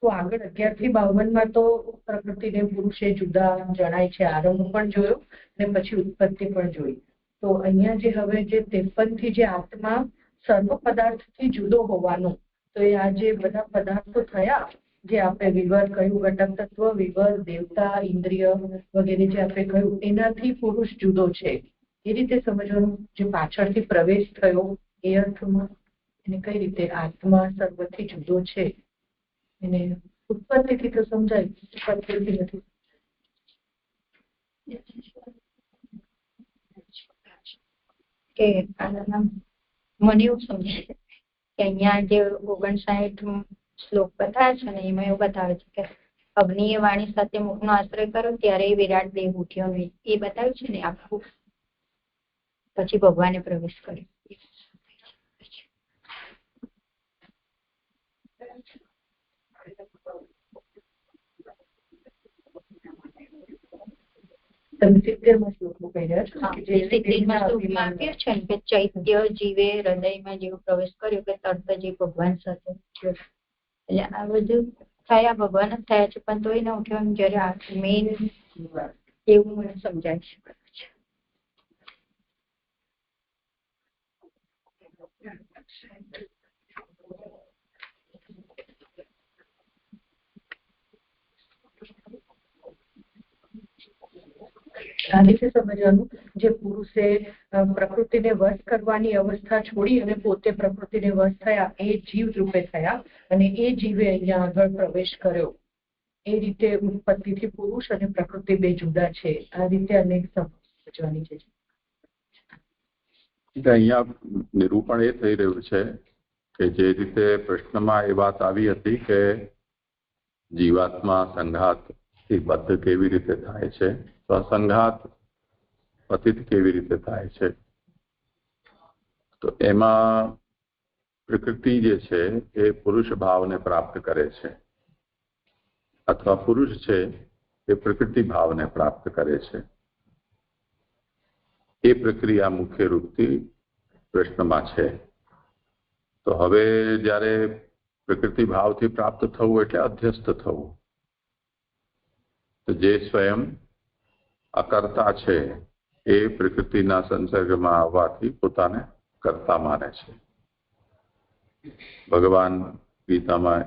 તો આગળ 11 થી 52 તો પ્રકૃતિને પુરુષે જુદા જણાય છે, આરંભ પણ જોયો ને પછી ઉત્પત્તિ પણ જોઈ. તો અહીંયા જે હવે જે 53 થી જે આત્મા સર્વ પદાર્થથી જુદો હોવાનું, તો એ આ જે બધા પદાર્થો થયા જે આપણે વિવર કહ્યું, ઘટક તત્વ, વિવર, દેવતા, ઇન્દ્રિય વગેરે જે આપણે કહ્યું એનાથી પુરુષ જુદો છે એ રીતે સમજવાનું. જે પાછળથી પ્રવેશ થયો એ અર્થમાં એને કઈ રીતે આત્મા સર્વથી જુદો છે એને ઉત્પત્તિથી તો સમજાય, ઉત્પત્તિથી નથી.
કે મને એવું સમજાય કે અહીંયા જે 59 શ્લોક બતાવે છે ને એમાં એવું બતાવે છે કે અગ્નિએ વાણી સાથે મુખનો આશ્રય કર્યો ત્યારે વિરાટ દેહ ઉઠ્યો નહીં, એ બતાવ્યું છે ને આખું. પછી ભગવાને પ્રવેશ કર્યો.
તમે 70માં શ્લોકમાં કહી રહ્યા છો કે જે
70માં શ્લોકમાં આપ્યું છે ને કે ચૈત્ય જીવે હૃદયમાં જેવો પ્રવેશ કર્યો કે તરત જ ભગવાન સાથે ઉઠ્યો. એટલે આ બધું થયા ભગવાન જ થયા છે, પણ તોય ન ઉઠ્યો. જયારે આ મેઇન એવું મને સમજાય છે.
આ રીતે સમજવાનું જે પુરુષે પ્રકૃતિને વશ કરવાની અવસ્થા છોડી અને પોતે પ્રકૃતિને વશ થયા એ જીવ રૂપે થયા અને એ જીવે અહીંયા આગળ પ્રવેશ કર્યો એ રીતે ઉત્પત્તિથી પુરુષ અને પ્રકૃતિ બે જુદા છે, આ રીતે અનેક સમજવાની છે.
અહીંયા નિરૂપણ એ થઈ રહ્યું છે કે જે રીતે પ્રશ્નમાં એ વાત આવી હતી કે જીવાત્મા સંઘાતથી બદ્ધ કેવી રીતે થાય છે, તો સંઘાત પતિત કેવી રીતે થાય છે, તો એમાં પ્રકૃતિ જે છે એ પુરુષ ભાવને પ્રાપ્ત કરે છે અથવા પુરુષ છે એ પ્રકૃતિ ભાવને પ્રાપ્ત કરે છે. એ પ્રક્રિયા મુખ્ય રૂપથી પ્રશ્નમાં છે. તો હવે જ્યારે પ્રકૃતિ ભાવથી પ્રાપ્ત થવું એટલે અધ્યસ્ત થવું, તો જે સ્વયં અકર્તા છે એ પ્રકૃતિના સંસર્ગમાં આવવાથી પોતાને કર્તા માને છે. ભગવાન ગીતામાં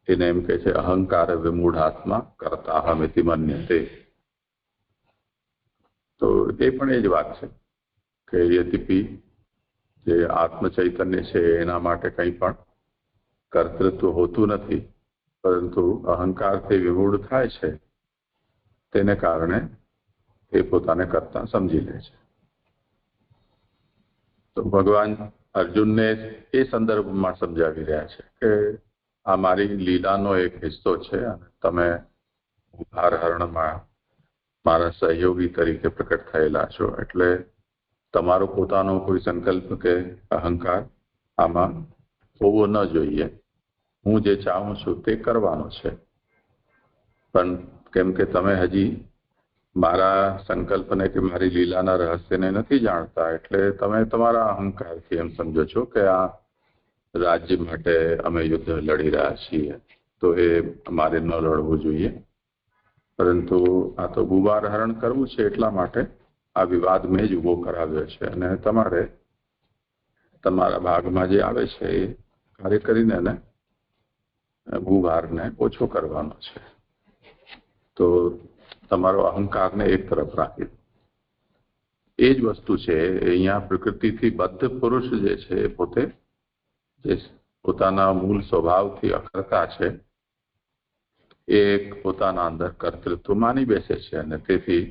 એને એમ કહે છે અહંકાર વિમૂઢાત્મા કર્તાહમિતિ મન્યતે. તો એ પણ એ જ વાત છે કે યદ્યપિ જે આત્મ ચૈતન્ય છે એના માટે કંઈ પણ કર્તૃત્વ હોતું નથી, પરંતુ અહંકારથી વિમૂઢ થાય છે તેને કારણે એ પોતાને કર્તા સમજી લે છે. તો ભગવાન અર્જુનને એ સંદર્ભમાં સમજાવી રહ્યા છે કે આ મારી લીલાનો એક હિસ્સો છે અને તમે ઉભાર હરણમાં મારા સહયોગી તરીકે પ્રકટ થયેલા છો, એટલે તમારો પોતાનો કોઈ સંકલ્પ કે અહંકાર આમાં હોવો ન જોઈએ. હું જે ચાહું છું તે કરવાનો છે, પણ કેમ કે તમે હજી મારા સંકલ્પને કે મારી લીલાના રહસ્યને નથી જાણતા, એટલે તમે તમારા અહંકારથી એમ સમજો છો કે આ રાજ્ય માટે અમે યુદ્ધ લડી રહ્યા છીએ, તો એ અમારે ન લડવું જોઈએ. પરંતુ આ તો ગુબાર હરણ કરવું છે એટલા માટે આ વિવાદ મેં જ ઉભો કરાવ્યો છે અને તમારે તમારા ભાગમાં જે આવે છે એ કાર્ય કરીને એને ગુબારને ઓછો કરવાનો છે. તો તમારો અહંકારને એક તરફ રાખી દો. એ જ વસ્તુ છે અહીંયા પ્રકૃતિથી બદ્ધ પુરુષ જે છે એ પોતે જે પોતાના મૂળ સ્વભાવથી અકર્તા છે એ પોતાના અંદર કર્તૃત્વ માની બેસે છે અને તેથી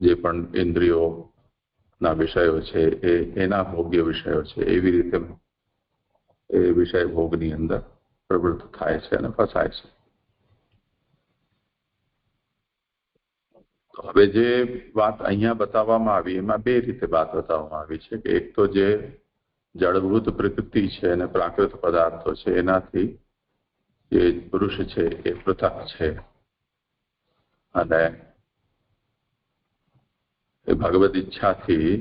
જે પણ ઇન્દ્રિયોના વિષયો છે એ એના ભોગ્ય વિષયો છે એવી રીતે એ વિષય ભોગની અંદર પ્રવૃત્ત થાય છે અને ફસાય છે. તો હવે જે વાત અહીંયા બતાવવામાં આવી એમાં બે રીતે વાત બતાવવામાં આવી છે કે એક તો જે જળભૂત પ્રકૃતિ છે અને પ્રાકૃત પદાર્થો છે એનાથી જે પુરુષ છે એ પૃથક છે અને એ ભગવદ ઈચ્છાથી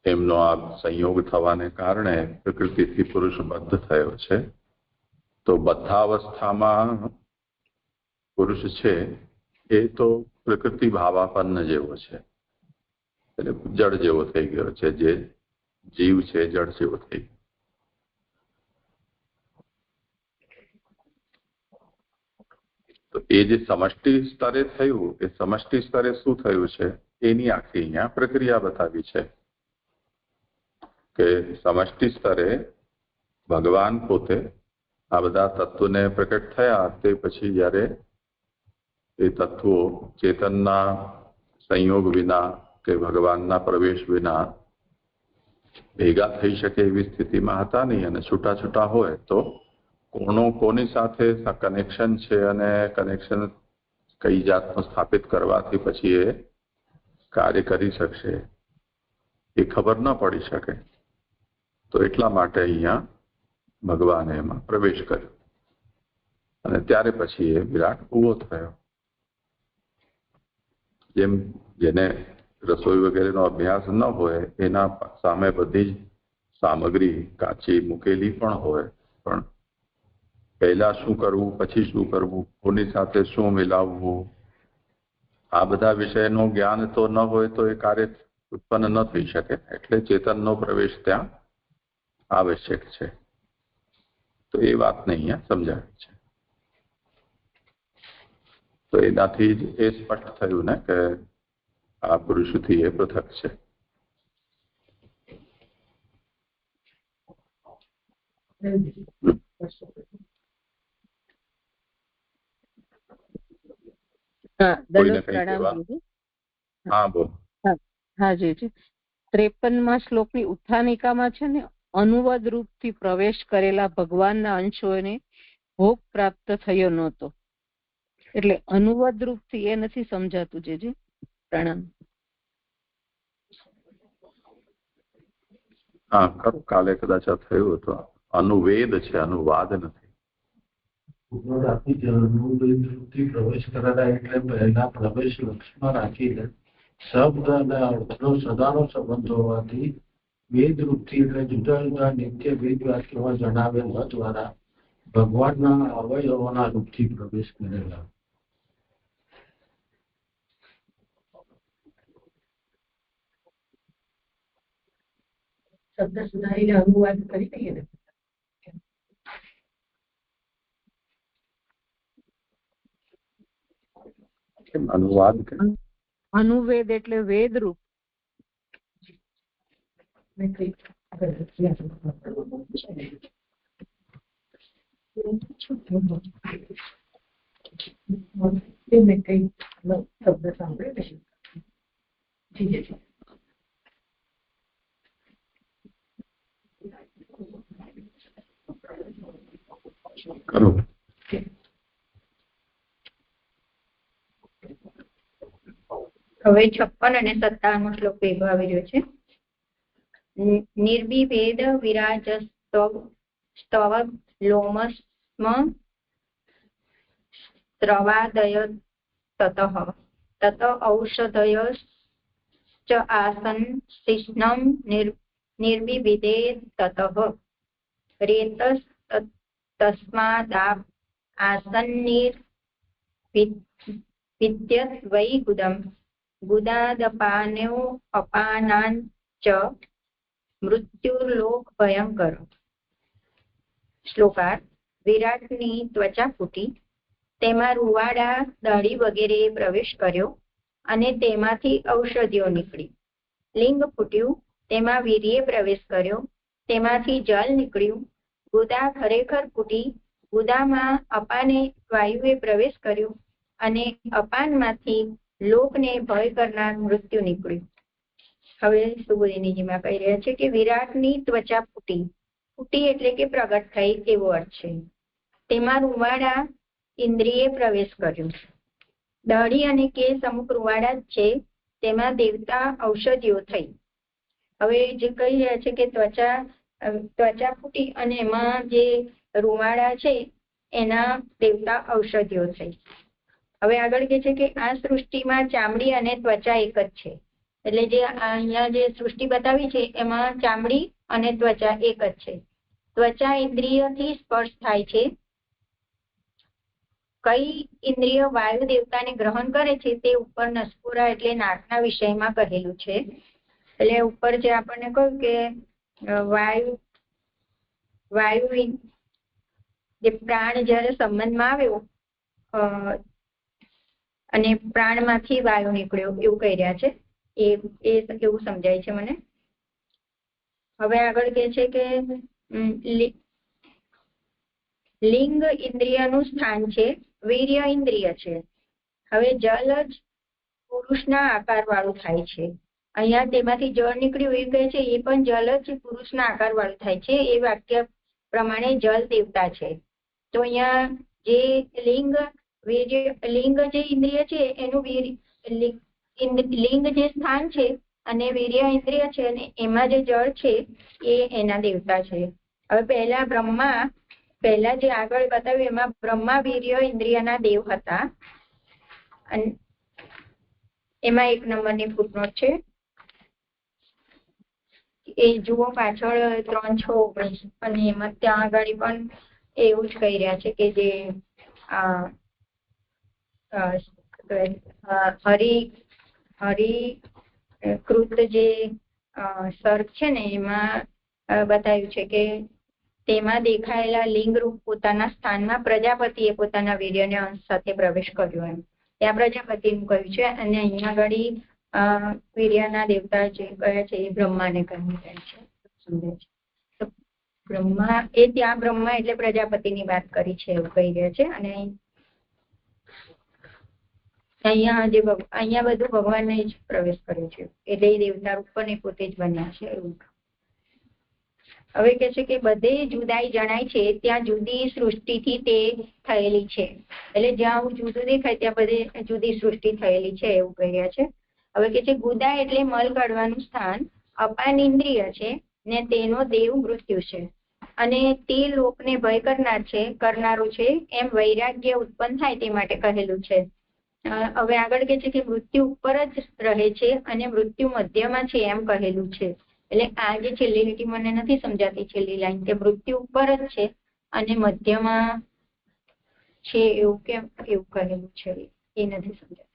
એમનો આ સંયોગ થવાને કારણે પ્રકૃતિથી પુરુષ બદ્ધ થયો છે. તો બદ્ધાવસ્થામાં પુરુષ છે એ તો પ્રકૃતિ ભાવાપન્ન જેવો છે, એટલે જળ જેવો થઈ ગયો છે. જે જીવ છે જળ જેવો થઈ ગયો. તો એ જે સમષ્ટિ સ્તરે થયું એ સમષ્ટિ સ્તરે શું થયું છે એની આખી અહીંયા પ્રક્રિયા બતાવી છે કે સમષ્ટિ સ્તરે ભગવાન પોતે આ બધા તત્વોને પ્રકટ થયા તે પછી જ્યારે એ તત્વો ચેતનના સંયોગ વિના કે ભગવાનના પ્રવેશ વિના ભેગા થઈ શકે એવી સ્થિતિમાં હતા નહીં અને છૂટા છૂટા હોય તો કોની સાથે કનેક્શન છે અને કનેક્શન કઈ જાતનું સ્થાપિત કરવાથી પછી એ કાર્ય કરી શકશે એ ખબર ન પડી શકે. તો એટલા માટે અહીંયા ભગવાને એમાં પ્રવેશ કર્યો અને ત્યારે પછી એ વિરાટ ઊભો થયો. જેમ જેને રસોઈ વગેરેનો અભ્યાસ ન હોય એના સામે બધી જ સામગ્રી કાચી મૂકેલી પણ હોય, પણ પહેલા શું કરવું પછી શું કરવું, કોની સાથે શું મિલાવવું, આ બધા વિષયનું જ્ઞાન તો ન હોય તો એ કાર્ય ઉત્પન્ન ન થઈ શકે. એટલે ચેતનનો પ્રવેશ ત્યાં આવશ્યક છે. તો એ વાતને અહીંયા સમજાવી છે. તો એનાથી જ એ સ્પષ્ટ થયું ને કે આ પુરુષથી એ પૃથક છે.
હા
કોઈને
દંડવત
કંઈ
પ્રણામ
કહેવા?
જીજી.
હા બોલ.
હા જીજી. 53મા શ્લોકની ઉત્થાનિકામાં છે ને અનુવાદ રૂપથી પ્રવેશ કરેલા ભગવાનના અંશોને ભોગ પ્રાપ્ત થયો નહોતો, એટલે અનુવાદ રૂપથી એ નથી સમજાતું જીજી. પ્રણામ.
હા ખરું, કાલે કદાચ આ થયું હતું. અનુવેદ છે, અનુવાદ નથી.
પ્રવેશ કરેલા એટલે પહેલા પ્રવેશ લક્ષમાં રાખીને શબ્દ અને અર્થનો સદાનો સંબંધ હોવાથી વેદ રૂપથી એટલે જુદા જુદા નિત્ય વેદ વાક્યોમાં જણાવેલ દ્વારા ભગવાનના અવયવોના રૂપથી પ્રવેશ કરેલા.
શબ્દ સુધારીને અનુવાદ કરી દઈએ ને.
અનુવાદ કે
અનુવેદ એટલે વેદ રૂપ.
મેં કઈ મેં કઈ શબ્દ સાંભળે જી જી.
ખરું.
હવે 56 અને 57 શ્લોક ભેગો આવી રહ્યો છે. નિર્વિભેદ વિરાજ સ્તવ લોમસ્મ સ્રવાદય તત ઔષધયશ્ચ આસન શિષ્ણમ નિર્વિભેદે તતઃ રેતસ તસ્માદાપ આસન્નિર વિદ્યત વૈ ગુદમ ગુદાદપાનો અપાનાંચ મૃત્યુલોક ભયંકર. શ્લોકાર. વિરાટની ત્વચા ફૂટી, તેમાં રૂવાડા દાઢી વગેરે પ્રવેશ કર્યો અને તેમાંથી ઔષધિઓ નીકળી. લિંગ ફૂટ્યું, તેમાં વીર્ય પ્રવેશ કર્યો, તેમાંથી જલ નીકળ્યું. ગુદા ખરેખર ફૂટી, ગુદામાં અપાને વાયુએ પ્રવેશ કર્યો અને અપાનમાંથી લોકને ભય કરનાર મૃત્યુ નીકળ્યું. હવે સુબોધિનીજીમાં કહી રહ્યા છે કે વિરાટની ત્વચા ફૂટી. ફૂટી એટલે કે પ્રગટ થઈ તેવો અર્થ છે. તેમાં રૂવાડા ઇન્દ્રિયે પ્રવેશ કર્યો. દાઢી અને કેસ અમુક રૂવાડા જ છે, તેમાં દેવતા ઔષધિઓ થઈ. હવે જે કહી રહ્યા છે કે ત્વચા ફૂટી અને એમાં જે રૂવાડા છે એના દેવતા ઔષધિઓ થઈ. હવે આગળ કે છે કે આ સૃષ્ટિમાં ચામડી અને ત્વચા એક જ છે. એટલે જે અહીંયા જે સૃષ્ટિ બતાવી છે એમાં ચામડી અને ત્વચા એક જ છે. ત્વચા ઇન્દ્રિયથી સ્પર્શ થાય છે. કઈ ઇન્દ્રિય વાયુ દેવતાને ગ્રહણ કરે છે તે ઉપર નસપુરા એટલે નાકના વિષયમાં કહેલું છે. એટલે ઉપર જે આપણને કહ્યું કે વાયુ જે પ્રાણ જ્યારે સંબંધમાં આવ્યો અને પ્રાણમાંથી વાયુ નીકળ્યો એવું કહી રહ્યા છે. એવું સમજાય છે મને. હવે આગળ કે છે કે લિંગ ઇન્દ્રિયનું સ્થાન છે, વીર્ય ઇન્દ્રિય છે. હવે જલ જ પુરુષના આકાર વાળું થાય છે. અહીંયા તેમાંથી જળ નીકળ્યું એ કહે છે એ પણ જલ જ પુરુષના આકાર વાળું થાય છે. એ વાક્ય પ્રમાણે જલ દેવતા છે. તો અહીંયા જે લિંગ જે ઇન્દ્રિય છે એનું લિંગ જે સ્થાન છે અને વીર્ય ઇન્દ્રિય છે અને એમાં જે જળ છે એ એના દેવતા છે. હવે પહેલા જે આગળ બતાવ્યું એમાં બ્રહ્મા વીર્ય ઇન્દ્રિયના દેવ હતા. અને એમાં 1 નંબરની ફૂટનોટ છે, એ જુઓ પાછળ 3:6:19 અને એમાં ત્યાં આગળ પણ એવું જ કહી રહ્યા છે કે જે હરિકૃત જે સર્ગ છે ને એમાં બતાવ્યું છે કે તેમાં દેખાયેલા લિંગરૂપ પોતાના સ્થાનમાં પ્રજાપતિએ પોતાના વીર્યને અંશ સાથે પ્રવેશ કર્યો. એમ ત્યાં પ્રજાપતિનું કહ્યું છે અને અહીંયા આગળ વીર્યના દેવતા જે કયા છે એ બ્રહ્માને કહી રહ્યા છે. સમજાય છે? તો બ્રહ્મા ત્યાં બ્રહ્મા એટલે પ્રજાપતિની વાત કરી છે એવું કહી રહ્યા છે. અને અહીંયા બધું ભગવાનને જ પ્રવેશ કર્યો છે, એટલે એ દેવતા રૂપ પણ એ પોતે જ બન્યા છે એવું. હવે કે છે કે બધે જુદાઈ જણાય છે ત્યાં જુદી સૃષ્ટિથી તે થયેલી છે, એટલે જ્યાં જુદું દેખાય ત્યાં બધે જુદી સૃષ્ટિ થયેલી છે એવું કહી રહ્યા છે. હવે કે છે ગુદા એટલે મલ કાઢવાનું સ્થાન, અપાન ઇન્દ્રિય છે ને તેનો દેવ મૃત્યુ છે, અને તે લોકને ભય કરનારો છે એમ વૈરાગ્ય ઉત્પન્ન થાય તે માટે કહેલું છે. હવે આગળ કે છે કે મૃત્યુ ઉપર જ રહે છે અને મૃત્યુ મધ્યમાં છે એમ કહેલું છે. એટલે આ જે છેલ્લી લીટી મને નથી સમજાતી, છેલ્લી લાઈન કે મૃત્યુ ઉપર જ છે અને મધ્યમાં છે એવું કેમ એવું કહેલું છે એ નથી સમજાતું.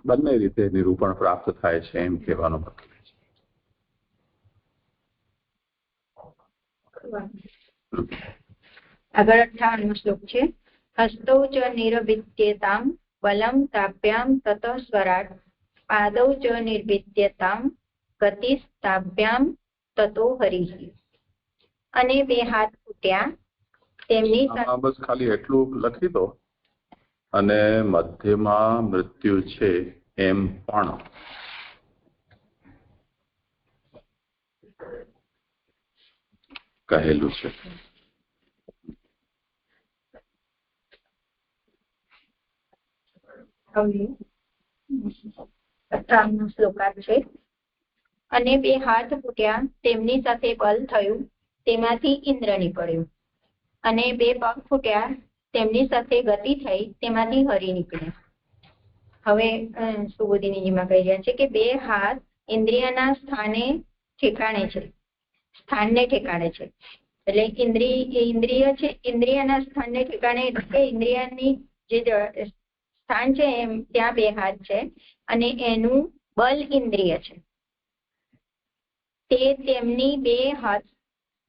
બંને રીતે નિરૂપણ પ્રાપ્ત થાય છે એમ કહેવાનો મતલબ છે.
આગળ 58મો શ્લોક છે. હસ્તૌ ચ નિરભિદ્યતામ બલમ તાભ્યામ તત સ્વરાટ, પાદૌ ચ નિર્ભિદ્યતામ ગતિસ્તાભ્યામ તતો હરિ. અને બે હાથ ફૂટ્યા તેમની
બસ ખાલી એટલું લખી દો, અને મધ્યમાં મૃત્યુ છે એમ પણ કહેલું છે.
58મો શ્લોકાર્થ છે. અને બે હાથ ફૂટ્યા તેમની સાથે બલ થયું તેમાંથી ઇન્દ્ર નીકળ્યું, અને બે પગ ફૂટ્યા તેમની સાથે ગતિ થઈ તેમાંથી હરિ નીકળ્યા. હવે સુબોધિનીજીમાં કહી રહ્યા છે કે બે હાથ ઇન્દ્રિયના સ્થાનને ઠેકાણે છે, એટલે ઇન્દ્રિય છે, ઇન્દ્રિયના સ્થાનને ઠેકાણે એટલે ઇન્દ્રિયની જે સ્થાન છે એમ ત્યાં બે હાથ છે, અને એનું બલ ઇન્દ્રિય છે. તે તેમની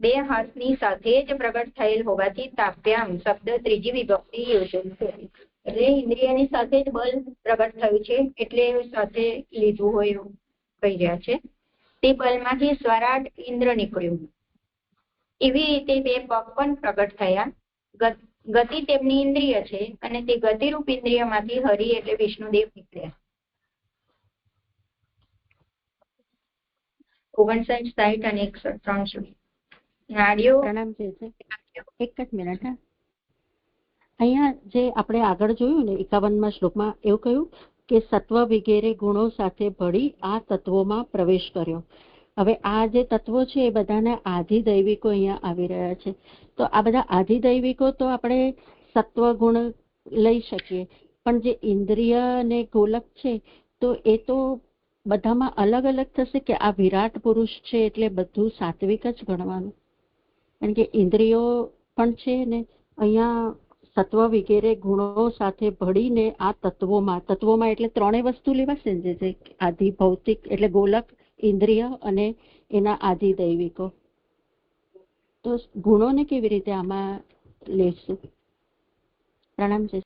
બે હાથની સાથે જ પ્રગટ થયેલ હોવાથી તાભ્યામ શબ્દ ત્રીજી વિભક્તિ યોજેલ છે, એટલે ઇન્દ્રિયની સાથે જ બલ પ્રગટ થયું છે એટલે સાથે લીધું હોય એવું કહી રહ્યા છે. તે બલમાંથી સ્વરાટ ઇન્દ્ર નીકળ્યું, એવી રીતે બે પગ પણ પ્રગટ થયા. ગતિ તેમની ઇન્દ્રિય છે અને તે ગતિરૂપ ઇન્દ્રિયમાંથી હરિ એટલે વિષ્ણુદેવ નીકળ્યા. 59, 60 અને 163 નાડીઓ.
પ્રણામ છે. એક જ મિનિટ. અહીંયા જે આપણે આગળ જોયું ને 51મા શ્લોકમાં એવું કહ્યું કે સત્વ વગેરે ગુણો સાથે ભળી આ તત્વોમાં પ્રવેશ કર્યો. હવે આ જે તત્વો છે એ બધાના આધિદૈવિકો અહીંયા આવી રહ્યા છે. તો આ બધા આધિદૈવિકો તો આપણે સત્વ ગુણ લઈ શકીએ, પણ જે ઇન્દ્રિય અને ગોલક છે તો એ તો બધામાં અલગ અલગ થશે કે આ વિરાટ પુરુષ છે એટલે બધું સાત્વિક જ ગણવાનું? કારણ કે ઇન્દ્રિયો પણ છે ને અહીંયા સત્વ વગેરે ગુણો સાથે ભળીને આ તત્વોમાં એટલે ત્રણેય વસ્તુ લેવાશે ને, જે આધિ ભૌતિક એટલે ગોલક, ઇન્દ્રિય અને એના આધિ દૈવિકો. તો ગુણોને કેવી રીતે આમાં લેશું? પ્રણામ છે.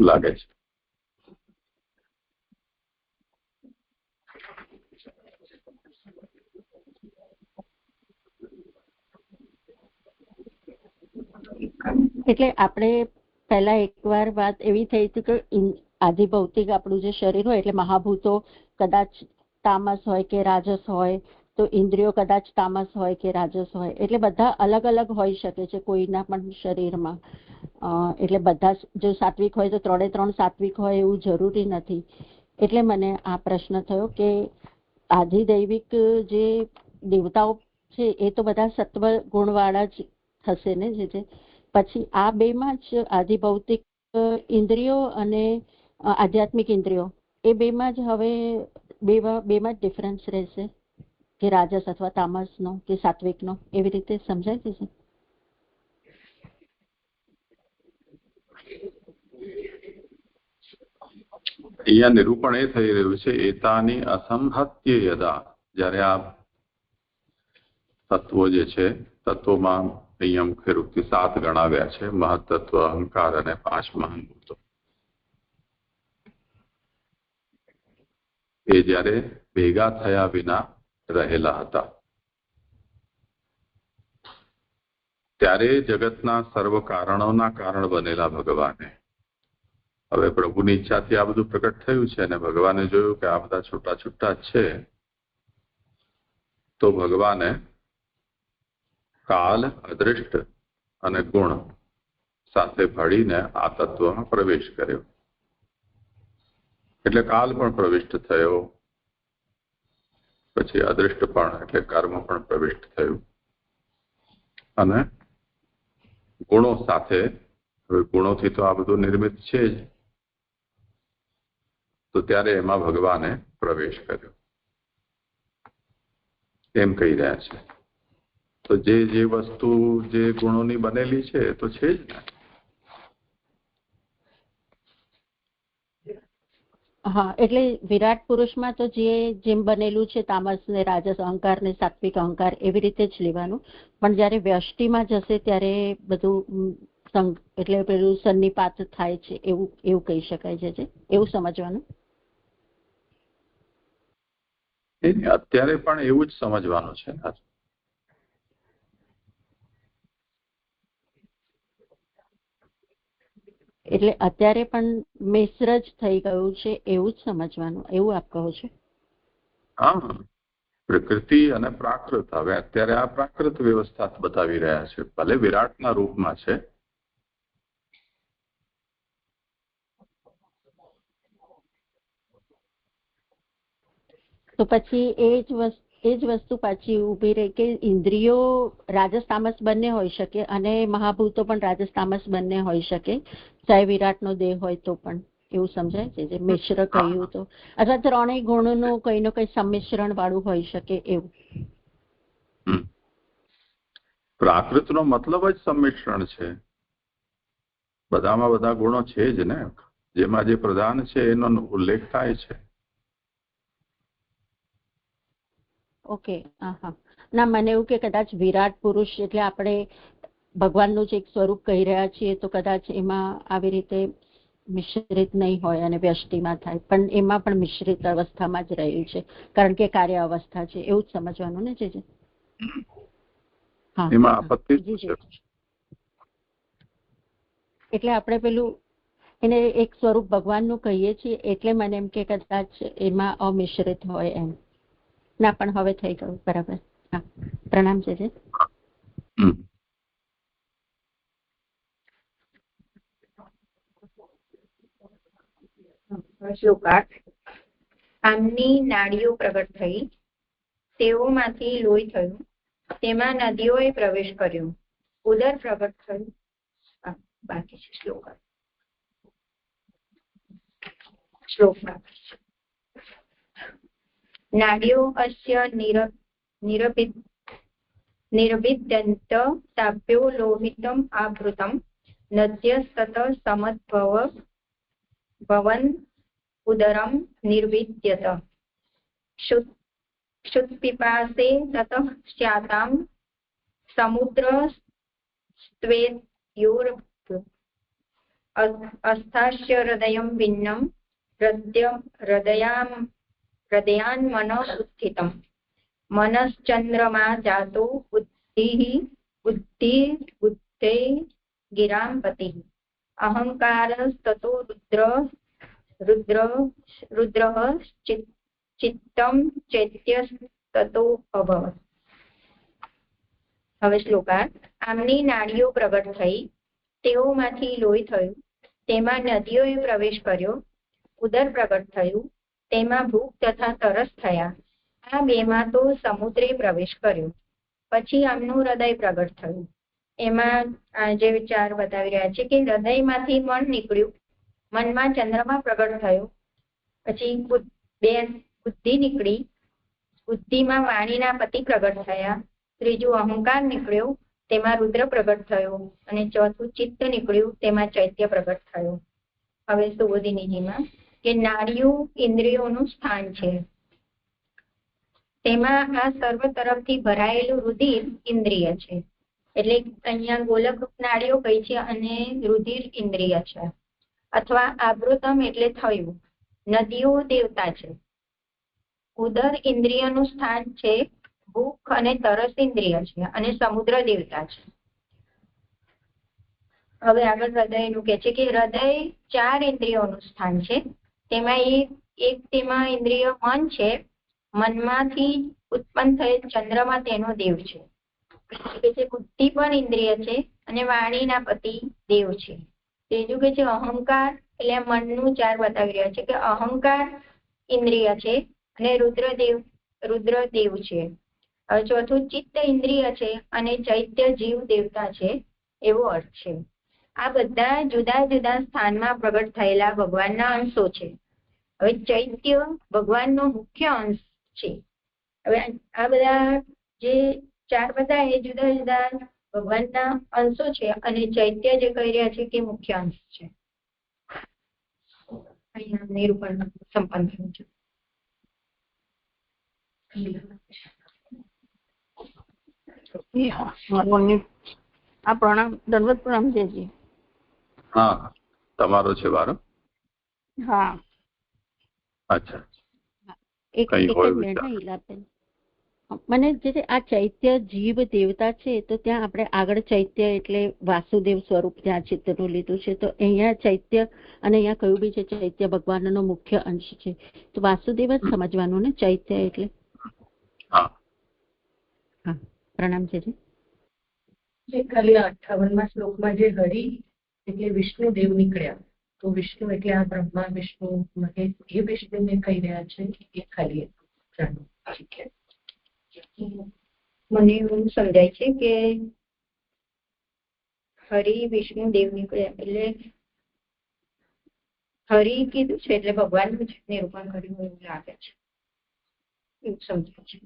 લાગે છે
એટલે આપણે પહેલા એકવાર વાત એવી થઈ હતી કે આધિભૌતિક આપણું જે શરીર હોય એટલે મહાભૂતો કદાચ તામસ હોય કે રાજસ હોય, તો ઇન્દ્રિયો કદાચ તામસ હોય કે રાજસ હોય, એટલે બધા અલગ અલગ હોઈ શકે છે કોઈના પણ શરીરમાં. એટલે બધા જો સાત્વિક હોય તો ત્રણ સાત્વિક હોય એવું જરૂરી નથી. એટલે મને આ પ્રશ્ન થયો કે આધિદૈવિક જે દેવતાઓ છે એ તો બધા સત્વ ગુણવાળા જ થશે ને, જે પછી આ બેમાં જ આધિભૌતિક ઇન્દ્રિયો અને આધ્યાત્મિક ઇન્દ્રિયો એ બેમાં જ હવે બેમાં જ ડિફરન્સ રહેશે કે રાજસ અથવા તામસનો કે સાત્વિકનો, એવી રીતે સમજાય છે?
અહીંયા નિરૂપણ એ થઈ રહ્યું છે એતાની અસંહત્ય યદા, જ્યારે આ તત્વો જે છે તત્વોમાં અહીંયા મુખ્ય રૂપથી 7 ગણાવ્યા છે, મહત્તત્વ, અહંકાર અને 5 મહાન ભૂતો. એ જ્યારે ભેગા થયા વિના રહેલા હતા ત્યારે જગતના સર્વ કારણોના કારણ બનેલા ભગવાને, હવે પ્રભુની ઈચ્છાથી આ બધું પ્રકટ થયું છે અને ભગવાને જોયું કે આ બધા છૂટા છૂટા છે, તો ભગવાને કાલ, અદૃષ્ટ અને ગુણ સાથે ભળીને આ તત્વમાં પ્રવેશ કર્યો. એટલે કાલ પણ પ્રવિષ્ટ થયો, પછી અદૃષ્ટ પણ એટલે કર્મ પણ પ્રવિષ્ટ થયું, અને ગુણો સાથે, હવે ગુણોથી તો આ બધું નિર્મિત છે જ, તો ત્યારે એમાં ભગવાને પ્રવેશ કર્યો એમ કહી રહ્યા છે. તો જે વસ્તુ જે ગુણોની બનેલી છે એ તો છે જ ને.
હા, એટલે વિરાટ પુરુષમાં તો જેમ બનેલું છે તામસ ને રાજસ અહંકાર ને સાત્વિક અહંકાર એવી રીતે જ લેવાનું, પણ જયારે વ્યષ્ટિમાં જશે ત્યારે બધું એટલે પેલું સન્નિપાત થાય છે એવું કહી શકાય છે, એવું સમજવાનું.
અત્યારે પણ એવું જ સમજવાનું છે ને.
એટલે અત્યારે પણ મિશ્ર જ થઈ ગયું છે એવું જ સમજવાનું, એવું આપ કહો છો?
હા, પ્રકૃતિ અને પ્રાકૃત. હવે અત્યારે આ પ્રાકૃત વ્યવસ્થા બતાવી રહ્યા છે, ભલે વિરાટના રૂપમાં છે.
તો પછી એ જ વસ્તુ પાછી ઉભી રહી કે ઇન્દ્રિયો રાજસ તામસ બંને હોઈ શકે અને મહાભૂતો પણ રાજસ તામસ બંને હોઈ શકે, ચાહે વિરાટનો દેહ હોય તો પણ, એવું સમજાય છે જે મિશ્ર કહ્યું તો, અથવા ત્રણેય ગુણોનું કઈ કઈ સંમિશ્રણ વાળું હોઈ શકે એવું.
પ્રાકૃતનો મતલબ જ સંમિશ્રણ છે, બધામાં બધા ગુણો છે જ ને, જેમાં જે પ્રધાન છે એનો ઉલ્લેખ થાય છે.
ઓકે, હા. ના, મને એવું કે કદાચ વિરાટ પુરુષ એટલે આપણે ભગવાનનું જ એક સ્વરૂપ કહી રહ્યા છીએ, તો કદાચ એમાં આવી રીતે મિશ્રિત નહીં હોય અને વ્યષ્ટિમાં થાય, પણ એમાં પણ મિશ્રિત અવસ્થામાં જ રહ્યું છે કારણ કે કાર્ય અવસ્થા છે, એવું જ સમજવાનું ને છે. હા,
એમાં આપત્તિ
એટલે આપણે પેલું એને એક સ્વરૂપ ભગવાનનું કહીએ છીએ એટલે મને એમ કે કદાચ એમાં અમિશ્રિત હોય એમ. ના, પણ હવે થઈ ગયું બરાબર. હા, પ્રણામ છે.
શ્લોકાર્થ. આમની નાડીઓ પ્રગટ થઈ, તેઓમાંથી લોહી થયું, તેમાં નદીઓએ પ્રવેશ કર્યો, ઉદર પ્રગટ થયું. બાકી છે શ્લોકમાં. નાડીઓ અસ્ય નિરભિદ્યંત તાભ્યો લોહિતમ આવૃતમ નદ્યસ્તત સમદ્ભવન ઉદરમ નિર્વિદ્યત શુત્પિપાસે તતઃ સ્યાતામ સમુદ્ર સ્ત્વેયોર અસ્થાસ્ય હૃદયં ભિન્નમ હૃદયાન્મન ઉત્થિતમ મનશ્ચંદ્રમા જાતો બુદ્ધે ગિરામ પતિ અહંકારસ્તતો રુદ્રઃ ચિત્તમ ચૈત્યસ્તતો અભવત. હવે શ્લોકાર્થ. આમની નાડીઓ પ્રગટ થઈ, તેઓમાંથી લોહી થયું, તેમાં નદીઓએ પ્રવેશ કર્યો, ઉદર પ્રગટ થયું, તેમાં ભૂખ તથા તરસ થયા, આ બેમાં તો સમુદ્રે પ્રવેશ કર્યો. પછી આમનું હૃદય પ્રગટ થયું, એમાં જે વિચાર બતાવી રહ્યા છે કે હૃદયમાંથી મન નીકળ્યું, મનમાં ચંદ્રમા પ્રગટ થયો, પછી બુદ્ધિ નીકળી, બુદ્ધિમાં વાણીના પતિ પ્રગટ થયા, ત્રીજું અહંકાર નીકળ્યો, તેમાં રુદ્ર પ્રગટ થયો, અને ચોથું ચિત્ત નીકળ્યું, તેમાં ચૈત્ય પ્રગટ થયો. હવે સુબોધિનીજીમાં કે નાડીઓ ઇન્દ્રિયોનું સ્થાન છે, તેમાં આ સર્વ તરફથી ભરાયેલું રુધિર ઇન્દ્રિય છે, એટલે અહીંયા ગોલક નાડીઓ કઈ છે અને રુધિર ઇન્દ્રિય છે. અથવા આવૃતમ એટલે થયું, નદીઓ દેવતા છે, ઉદર ઇન્દ્રિયનું સ્થાન છે, ભૂખ અને તરસ ઇન્દ્રિય છે, અને સમુદ્ર દેવતા છે. હવે આગળ હૃદયનું કે છે કે હૃદય 4 ઇન્દ્રિયોનું સ્થાન છે. તેમાં તેમાં ઇન્દ્રિય મન છે. મનમાંથી ઉત્પન્ન થયેલ ચંદ્રમાં તેનો દેવ છે. કે છે બુદ્ધિ પણ ઇન્દ્રિય છે અને વાણીના પતિ દેવ છે. ત્રીજું કે છે અહંકાર, એટલે મનનું 4 બતાવી રહ્યા છે કે અહંકાર ઇન્દ્રિય છે અને રુદ્રદેવ છે. હવે ચોથું ચિત્ત ઇન્દ્રિય છે અને ચૈત્ય જીવ દેવતા છે, એવો અર્થ છે. આ બધા જુદા જુદા સ્થાનમાં પ્રગટ થયેલા ભગવાનના અંશો છે. હવે ચૈત્ય ભગવાનનો મુખ્ય અંશ છે. હવે આ બધા જે 4 બધા એ જુદા જુદા ભગવાનના અંશો છે અને ચૈત્ય જે કહી રહ્યા છે કે મુખ્ય અંશ છે. અહીંયા નિરૂપણ સંપન્ન થયું છે.
આ પ્રણામ, દંડવત પ્રણામ જયજી.
હા, તમારો છે વારો.
હા,
અચ્છા,
એક
કઈ
જ
હોય
મિનિટ
વિચાર?
હા ઈલાબેન. મને જે આ ચૈત્ય જીવ દેવતા છે તો ત્યાં આપણે આગળ ચૈત્ય એટલે વાસુદેવ સ્વરૂપ ત્યાં ચિત્રનું લીધું છે, તો અહીંયા ચૈત્ય અને અહીંયા કયું બી છે ચૈત્ય ભગવાનનો મુખ્ય અંશ છે, તો વાસુદેવ જ સમજવાનું ને ચૈત્ય એટલે.
હા,
હા, પ્રણામ છે.
ખાલી 58મા શ્લોકમાં જે હરિ એટલે વિષ્ણુ દેવ નીકળ્યા, તો વિષ્ણુ એટલે આ બ્રહ્મા વિષ્ણુ મહેશ એ વિષ્ણુને કહી રહ્યા છે એ ખાલી જાણવું.
મને એવું સમજાય છે કે હરિ વિષ્ણુ દેવ નીકળ્યા એટલે હરિ કીધું છે એટલે ભગવાનનું જ નિરૂપણ કર્યું એવું લાગે છે, એવું સમજાય છે.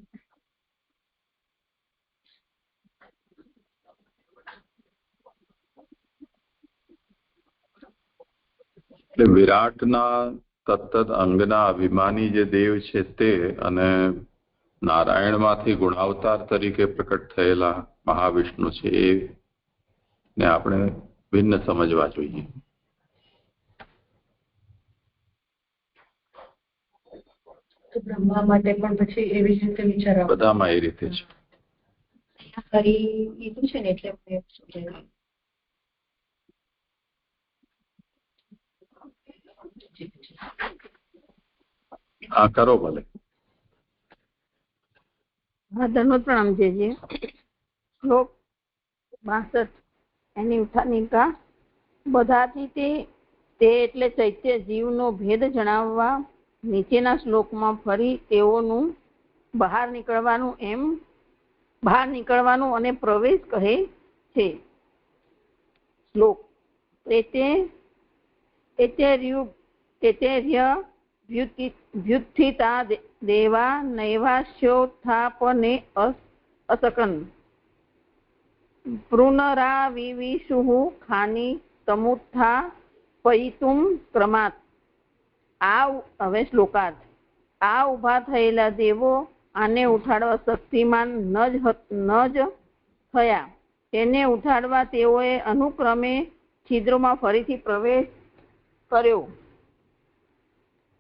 એટલે વિરાટના તત્ત અંગના અભિમાની જે દેવ છે તે અને નારાયણમાંથી ગુણાવતાર તરીકે પ્રકટ થયેલા મહાવિષ્ણુ છે એ ને આપણે ભિન્ન સમજવા જોઈએ.
તો બ્રહ્મા માટે પણ પછી એવી જ રીતે વિચાર આવે.
બધામાં એ રીતે છે.
હરિ કીધું છે ને એટલે મને એવું સમજાયું.
હા, કરો ભલે.
હા, ધન્યવાદ પ્રણામ જયજી. શ્લોક 62 એની ઉઠાનિકા બધાથી તે એટલે ચૈત્ય જીવનો ભેદ જણાવવા નીચેના શ્લોકમાં ફરી તેઓનું બહાર નીકળવાનું અને પ્રવેશ કહે છે. શ્લોક વ્યુત્થિતા દેવા નૈવાસ્યોત્થાપને અસકન પુનરાવિવિશુઃ ખાની તમુત્થા પયિતુમ ક્રમાત. હવે શ્લોકાર્થ. આ ઉભા થયેલા દેવો આને ઉઠાડવા શક્તિમાન ન જ થયા. તેને ઉઠાડવા તેઓએ અનુક્રમે છિદ્રોમાં ફરીથી પ્રવેશ કર્યો.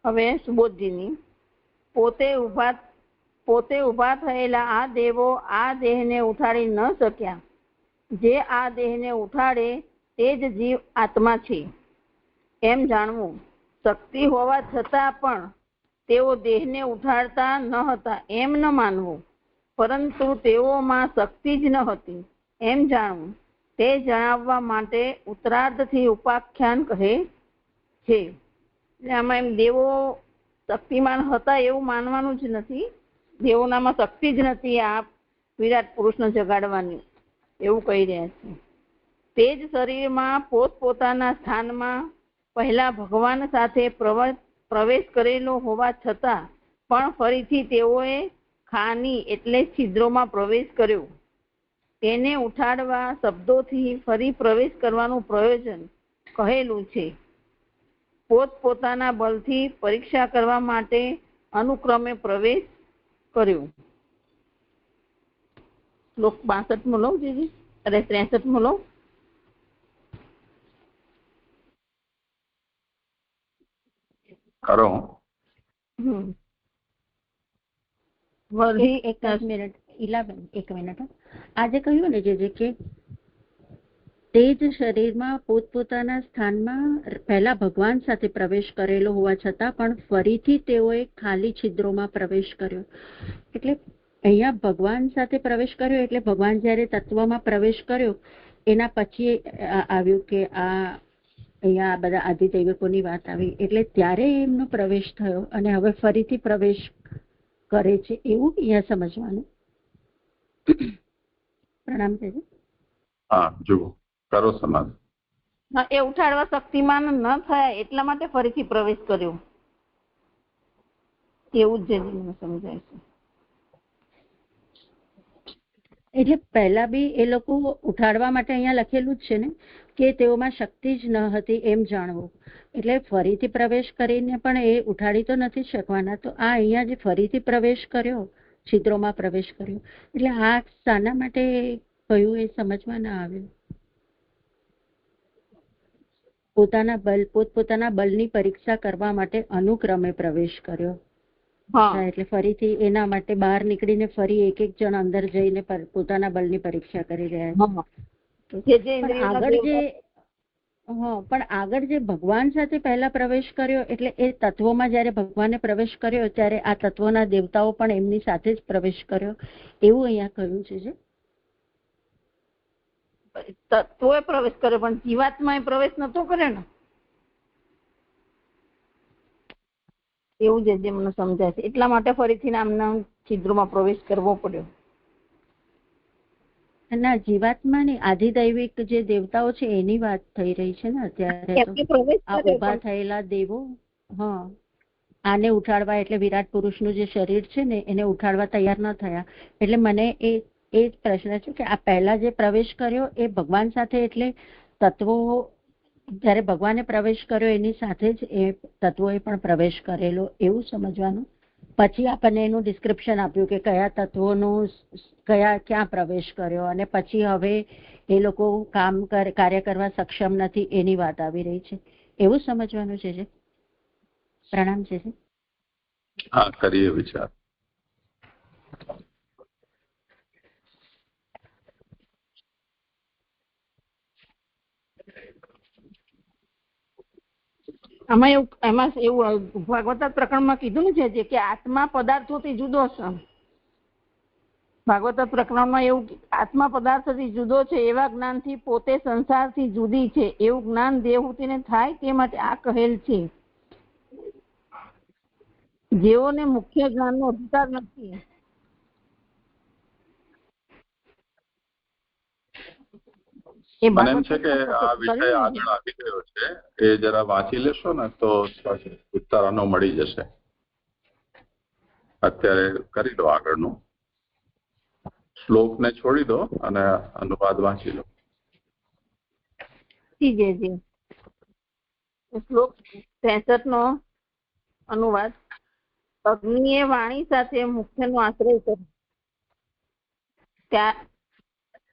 હવે સુબોધજીની પોતે ઉભા થયેલા આ દેવો આ દેહને ઉઠાડી ન શક્યા. જે આ દેહને ઉઠાડે તે જ જીવ આત્મા છે એમ જાણવું. શક્તિ હોવા છતાં પણ તેઓ દેહને ઉઠાડતા ન હતા એમ ન માનવું, પરંતુ તેઓમાં શક્તિ જ ન હતી એમ જાણવું. તે જણાવવા માટે ઉત્તરાર્ધથી ઉપાખ્યાન કહે છે. એટલે આમાં એમ દેવો શક્તિમાન હતા એવું માનવાનું જ નથી. દેવોનામાં શક્તિ જ નથી આ વિરાટ પુરુષને જગાડવાની એવું કહી રહ્યા છે. તે જ શરીરમાં પોતપોતાના સ્થાનમાં પહેલા ભગવાન સાથે પ્રવેશ કરેલો હોવા છતાં પણ ફરીથી તેઓએ ખાની એટલે છિદ્રોમાં પ્રવેશ કર્યો. તેને ઉઠાડવા શબ્દોથી ફરી પ્રવેશ કરવાનું પ્રયોજન કહેલું છે. પોતપોતાના બળથી પરીક્ષા કરવા માટે અનુક્રમે પ્રવેશ કર્યો. શ્લોક 62 લઉં જીજી, અરે 63 લઉં.
કરો.
એક મિનિટ ઈલાબેન, એક મિનિટ. આજે કહ્યું ને જે કે તે જ શરીરમાં પોતપોતાના સ્થાનમાં પહેલા ભગવાન સાથે પ્રવેશ કરેલો હોવા છતાં પણ ફરીથી તેઓએ ખાલી છિદ્રોમાં પ્રવેશ કર્યો. એટલે અહીંયા ભગવાન સાથે પ્રવેશ કર્યો એટલે ભગવાન જ્યારે તત્વમાં પ્રવેશ કર્યો એના પછી આવ્યું કે અહીંયા આ બધા આદિદૈવકોની વાત આવી એટલે ત્યારે એમનો પ્રવેશ થયો અને હવે ફરીથી પ્રવેશ કરે છે એવું અહીંયા સમજવાનું. પ્રણામ છે.
હા, જુઓ કરો સમાજ.
એ ઉઠાડવા શક્તિમાન ન થયા એટલા માટે ફરીથી પ્રવેશ કર્યો એવું જ મને સમજાય છે.
એટલે પહેલા બી એ લોકો ઉઠાડવા માટે અહીંયા લખેલું જ છે ને કે તેઓમાં શક્તિ જ ન હતી એમ જાણવું. એટલે ફરીથી પ્રવેશ કરીને પણ એ ઉઠાડી તો નથી શકવાના. તો આ અહીંયા જે ફરીથી પ્રવેશ કર્યો, છિદ્રોમાં પ્રવેશ કર્યો, એટલે આ શાના માટે કહ્યું એ સમજમાં ના આવ્યું. પોતપોતાના બલની પરીક્ષા કરવા માટે અનુક્રમે પ્રવેશ કર્યો. એટલે ફરીથી એના માટે બહાર નીકળીને ફરી એક જણ અંદર જઈને પોતાના બલની પરીક્ષા કરી રહ્યા છે. પણ આગળ જે ભગવાન સાથે પહેલા પ્રવેશ કર્યો એટલે એ તત્વોમાં જયારે ભગવાને પ્રવેશ કર્યો ત્યારે આ તત્વોના દેવતાઓ પણ એમની સાથે જ પ્રવેશ કર્યો એવું અહીંયા કહ્યું છે.
તત્વોએ પ્રવેશ કર્યો પણ જીવાત્માએ પ્રવેશ નતો કર્યો ને એવું જ મને સમજાય છે. એટલા માટે ફરીથી નામના છિદ્રોમાં પ્રવેશ કરવો પડ્યો.
ના, જીવાત્માની આધિદૈવિક જે દેવતાઓ છે એની વાત થઈ રહી છે ને અત્યારે. આ ઉભા થયેલા દેવો આને ઉઠાડવા એટલે વિરાટ પુરુષનું જે શરીર છે ને એને ઉઠાડવા તૈયાર ન થયા. એટલે મને એ જ પ્રશ્ન છે કે આ પહેલા જે પ્રવેશ કર્યો એ ભગવાન સાથે એટલે તત્વો જયારે ભગવાને પ્રવેશ કર્યો એની સાથે જ એ તત્વોએ પણ પ્રવેશ કરેલો એવું સમજવાનું. પછી આપણને એનું ડિસ્ક્રિપ્શન આપ્યું કે કયા તત્વોનું ક્યાં પ્રવેશ કર્યો અને પછી હવે એ લોકો કાર્ય કરવા સક્ષમ નથી એની વાત આવી રહી છે એવું સમજવાનું છે. પ્રણામ છે.
હા, કરીએ વિચાર.
એમાં એવું ભાગવત પ્રકરણમાં કીધું ને છે કે આત્મા પદાર્થોથી જુદો છે. ભાગવત પ્રકરણમાં એવું આત્મા પદાર્થોથી જુદો છે એવા જ્ઞાનથી પોતે સંસારથી જુદી છે એવું જ્ઞાન દેવહૂતિને થાય તે માટે આ કહેલ છે. જેઓને મુખ્ય જ્ઞાનનો અધિકાર નથી
મને એમ છે કે આ વિષય આગળ આવી ગયો છે એ જરા વાંચી લેશો ને તો ઉત્તરાનો મળી જશે. અત્યારે કરી દો આગળનું શ્લોકને છોડી દો અને અનુવાદ વાંચી લો.
શ્લોક 63 નો અનુવાદ. અગ્નિએ વાણી સાથે મુખ્યનો આશ્રય કર્યો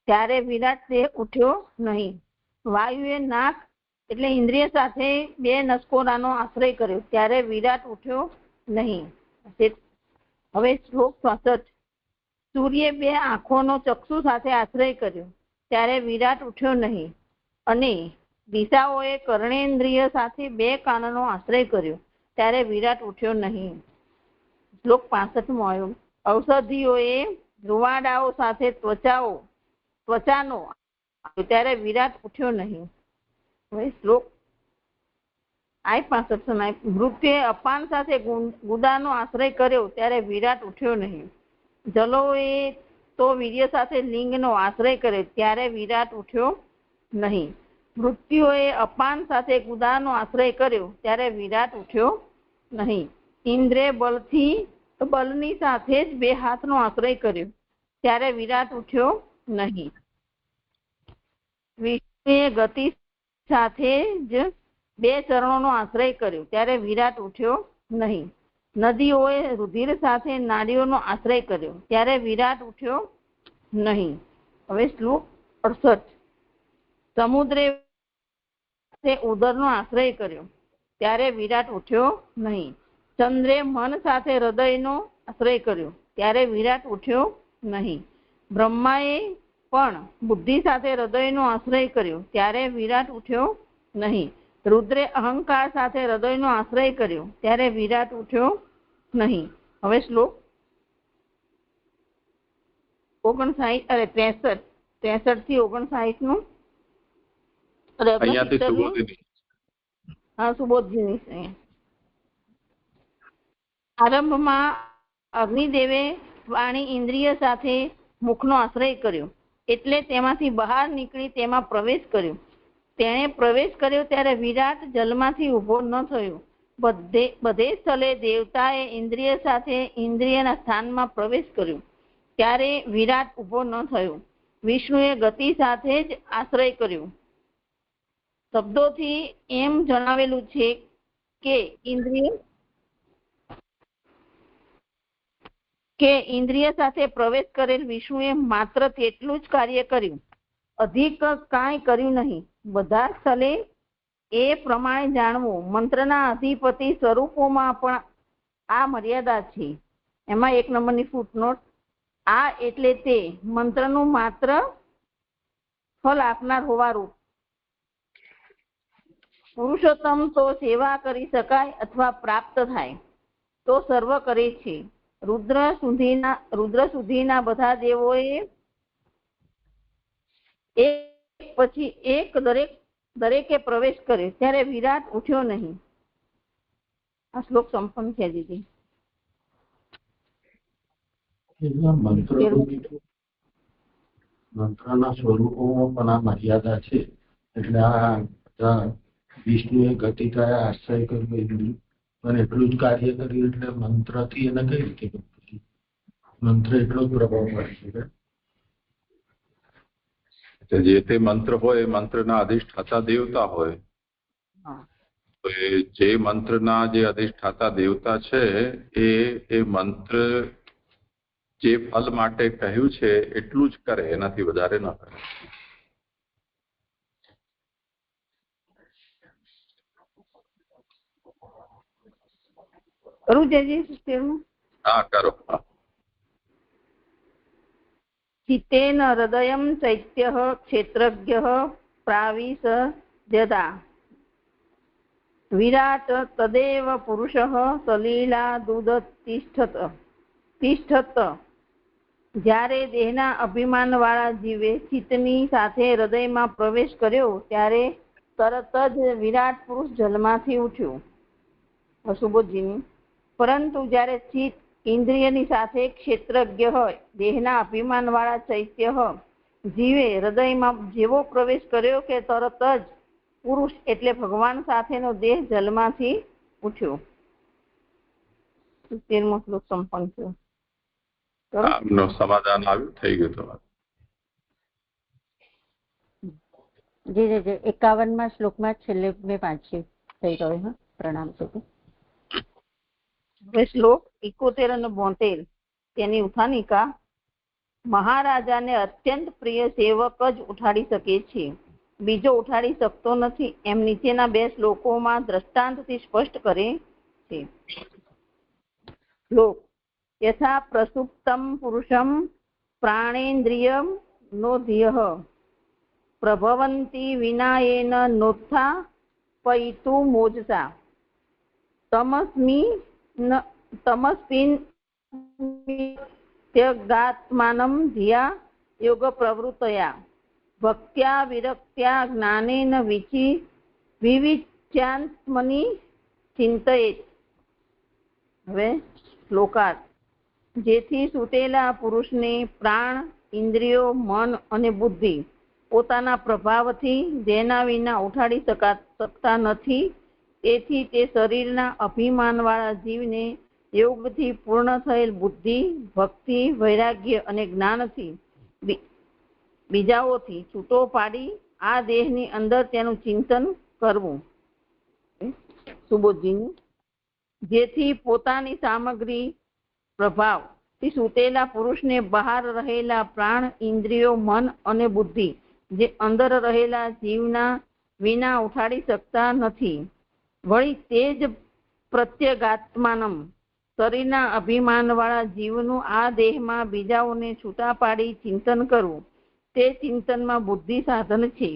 ત્યારે વિરાટ દેહ ઉઠ્યો નહીં. વાયુએ નાક એટલે ઇન્દ્રિય સાથે 2 નસકોરાનો આશ્રય કર્યો ત્યારે વિરાટ ઉઠ્યો નહીં. હવે શ્લોક 64. સૂર્યે 2 આંખોનો ચક્ષુ સાથે આશ્રય કર્યો ત્યારે વિરાટ ઉઠ્યો નહીં. અને દિશાઓએ કર્ણેન્દ્રિય સાથે 2 કાનનો આશ્રય કર્યો ત્યારે વિરાટ ઉઠ્યો નહીં. શ્લોક 65 માં આવ્યો. ઔષધિઓએ રૂવાડાઓ સાથે ત્વચાનો ત્યારે વિરાટ ઉઠ્યો નહીં. હવે શ્લોક 65. મૃત્યુએ અપાન સાથે ગુદાનો આશ્રય કર્યો ત્યારે વિરાટ ઉઠ્યો નહીં. જલોએ તો વીર્ય સાથે લિંગનો આશ્રય કર્યો ત્યારે વિરાટ ઉઠ્યો નહીં. મૃત્યુએ અપાન સાથે ગુદાનો આશ્રય કર્યો ત્યારે વિરાટ ઉઠ્યો નહીં. ઇન્દ્રે બલની સાથે જ 2 હાથનો આશ્રય કર્યો ત્યારે વિરાટ ઉઠ્યો નહીં. વિષ્ણુએ ગતિ સાથે જ 2 ચરણોનો આશ્રય કર્યો ત્યારે વિરાટ ઉઠ્યો નહીં. નદીઓએ રુધિર સાથે નાડીઓનો આશ્રય કર્યો ત્યારે વિરાટ ઉઠ્યો નહીં. હવે શ્લોક 68. સમુદ્રે ઉદરનો આશ્રય કર્યો ત્યારે વિરાટ ઉઠ્યો નહીં. ચંદ્રે મન સાથે હૃદયનો આશ્રય કર્યો ત્યારે વિરાટ ઉઠ્યો નહીં. બ્રહ્માએ પણ બુદ્ધિ સાથે હૃદયનો આશ્રય કર્યો ત્યારે વિરાટ ઉઠ્યો નહીં. રુદ્રે અહંકાર સાથે હૃદયનો આશ્રય કર્યો ત્યારે વિરાટ ઉઠ્યો નહીં. હવે શ્લોક 63 થી 59 નું
અહીંયાથી સુબોધની.
હા, સુબોધની. આરંભમાં અગ્નિદેવે વાણી ઇન્દ્રિય સાથે મુખનો આશ્રય કર્યો એટલે તેમાંથી બહાર નીકળી તેમાં પ્રવેશ કર્યો. તેણે પ્રવેશ કર્યો ત્યારે વિરાટ જલમાંથી ઉભો ન થયો. બધે સ્થળે દેવતાએ ઇન્દ્રિય સાથે ઇન્દ્રિયના સ્થાનમાં પ્રવેશ કર્યો ત્યારે વિરાટ ઉભો ન થયો. વિષ્ણુએ ગતિ સાથે જ આશ્રય કર્યો. શબ્દોથી એમ જણાવેલું છે કે ઇન્દ્રિય સાથે પ્રવેશ કરેલ વિષ્ણુએ માત્ર તેટલું જ કાર્ય કર્યું, અધિક કાંઈ કર્યું નહીં. બધા સ્થળે એ પ્રમાણે જાણવું. મંત્રના અધિપતિ સ્વરૂપોમાં પણ આ મર્યાદા છે. એમાં 1 નંબરની ફૂટનોટ. આ એટલે તે મંત્રનું માત્ર ફળ આપનાર હોવારૂપ. પુરુષોત્તમ તો સેવા કરી શકાય અથવા પ્રાપ્ત થાય તો સર્વ કરે છે. રુદ્ર સુધીના બધા દેવોએ એક પછી એક દરેકે પ્રવેશ કર્યો ત્યારે વિરાટ ઉઠ્યો નહીં. આ શ્લોક સંપન્ન છે દીદી.
મંત્રના સ્વરૂપોમાં પણ આ મર્યાદા છે. એટલે આ બધા વિષ્ણુએ ગતિ થયા આશ્રય કર્યો અને એટલું જ કાર્ય કર્યું. એટલે મંત્રથી એને કઈ રીતે મંત્ર એટલો જ પ્રભાવ પડે છે.
જે તે મંત્ર હોય એ મંત્રના અધિષ્ઠાતા દેવતા હોય તો જે મંત્રના જે અધિષ્ઠાતા દેવતા છે એ મંત્ર જે ફલ માટે કહ્યું છે એટલું જ કરે, એનાથી વધારે ન કરે.
કરું જયજી?
હા, કરો.
ચિત્તેન હૃદયં ચૈત્યઃ ક્ષેત્રજ્ઞઃ પ્રાવિશદ્યતા વિરાટ તદેવ પુરુષઃ સલીલાદુદતિષ્ઠત. જ્યારે દેહના અભિમાન વાળા જીવે ચિત્તની સાથે હૃદયમાં પ્રવેશ કર્યો ત્યારે તરત જ વિરાટ પુરુષ જલમાંથી ઉઠ્યું. સુબોધજીની. પરંતુ જ્યારે ચિત્ત ઇન્દ્રિયની સાથે ક્ષેત્રજ્ઞ હોય દેહના અભિમાન વાળા ચૈત્ય જીવે હૃદયમાં જેવો પ્રવેશ કર્યો કે તરત જ પુરુષ એટલે ભગવાન સાથેનો દેહ જલમાંથી ઉઠ્યો. 13મો શ્લોક સંપન્ન થયો.
સમાધાન આવ્યું, થઈ ગયું તમારું.
જી જી જી. 51મા શ્લોકમાં છેલ્લે મેં વાંચ્યું થઈ ગયું. પ્રણામ સુધી.
હવે શ્લોક 71 અને 72 તેની ઉત્થાનિકા. મહારાજાને અત્યંત પ્રિય સેવક જ ઉઠાડી શકે છે, બીજો ઉઠાડી શકતો નથી એમ નીચેના 2 શ્લોકોમાં દ્રષ્ટાંતથી સ્પષ્ટ કરે છે. શ્લોક. યથા પ્રસુપ્તમ પુરુષમ પ્રાણેન્દ્રિયમ નો ધિયઃ પ્રભવંતી વિનાયેન નોત્થા પૈતુ મોજસા તમસ્પિન્યગાત્માનમ ધિયા યોગ પ્રવૃત્તયા ભક્ત્યા વિરક્ત્યા જ્ઞાનેન વિવિચ્યાત્મનિ ચિંતયેત. હવે શ્લોકાર્થ. જેથી સૂતેલા પુરુષને પ્રાણ, ઇન્દ્રિયો, મન અને બુદ્ધિ પોતાના પ્રભાવથી જેના વિના ઉઠાડી શકતા નથી, તેથી તે શરીરના અભિમાનવાળા જીવને યોગથી પૂર્ણ થયેલ બુદ્ધિ, ભક્તિ, વૈરાગ્ય અને જ્ઞાનથી બીજાઓથી છૂટો પાડી આ દેહની અંદર તેનું ચિંતન કરવું. સુબોધજીનું. જેથી પોતાની સામગ્રી પ્રભાવથી સૂતેલા પુરુષને બહાર રહેલા પ્રાણ, ઇન્દ્રિયો, મન અને બુદ્ધિ જે અંદર રહેલા જીવના વિના ઉઠાડી શકતા નથી. વળી તે જ પ્રત્યેગાત્માનમ શરીરના અભિમાનવાળા જીવનું આ દેહમાં બીજાઓને છૂટા પાડી ચિંતન કરવું તે ચિંતનમાં બુદ્ધિ સાધન છે.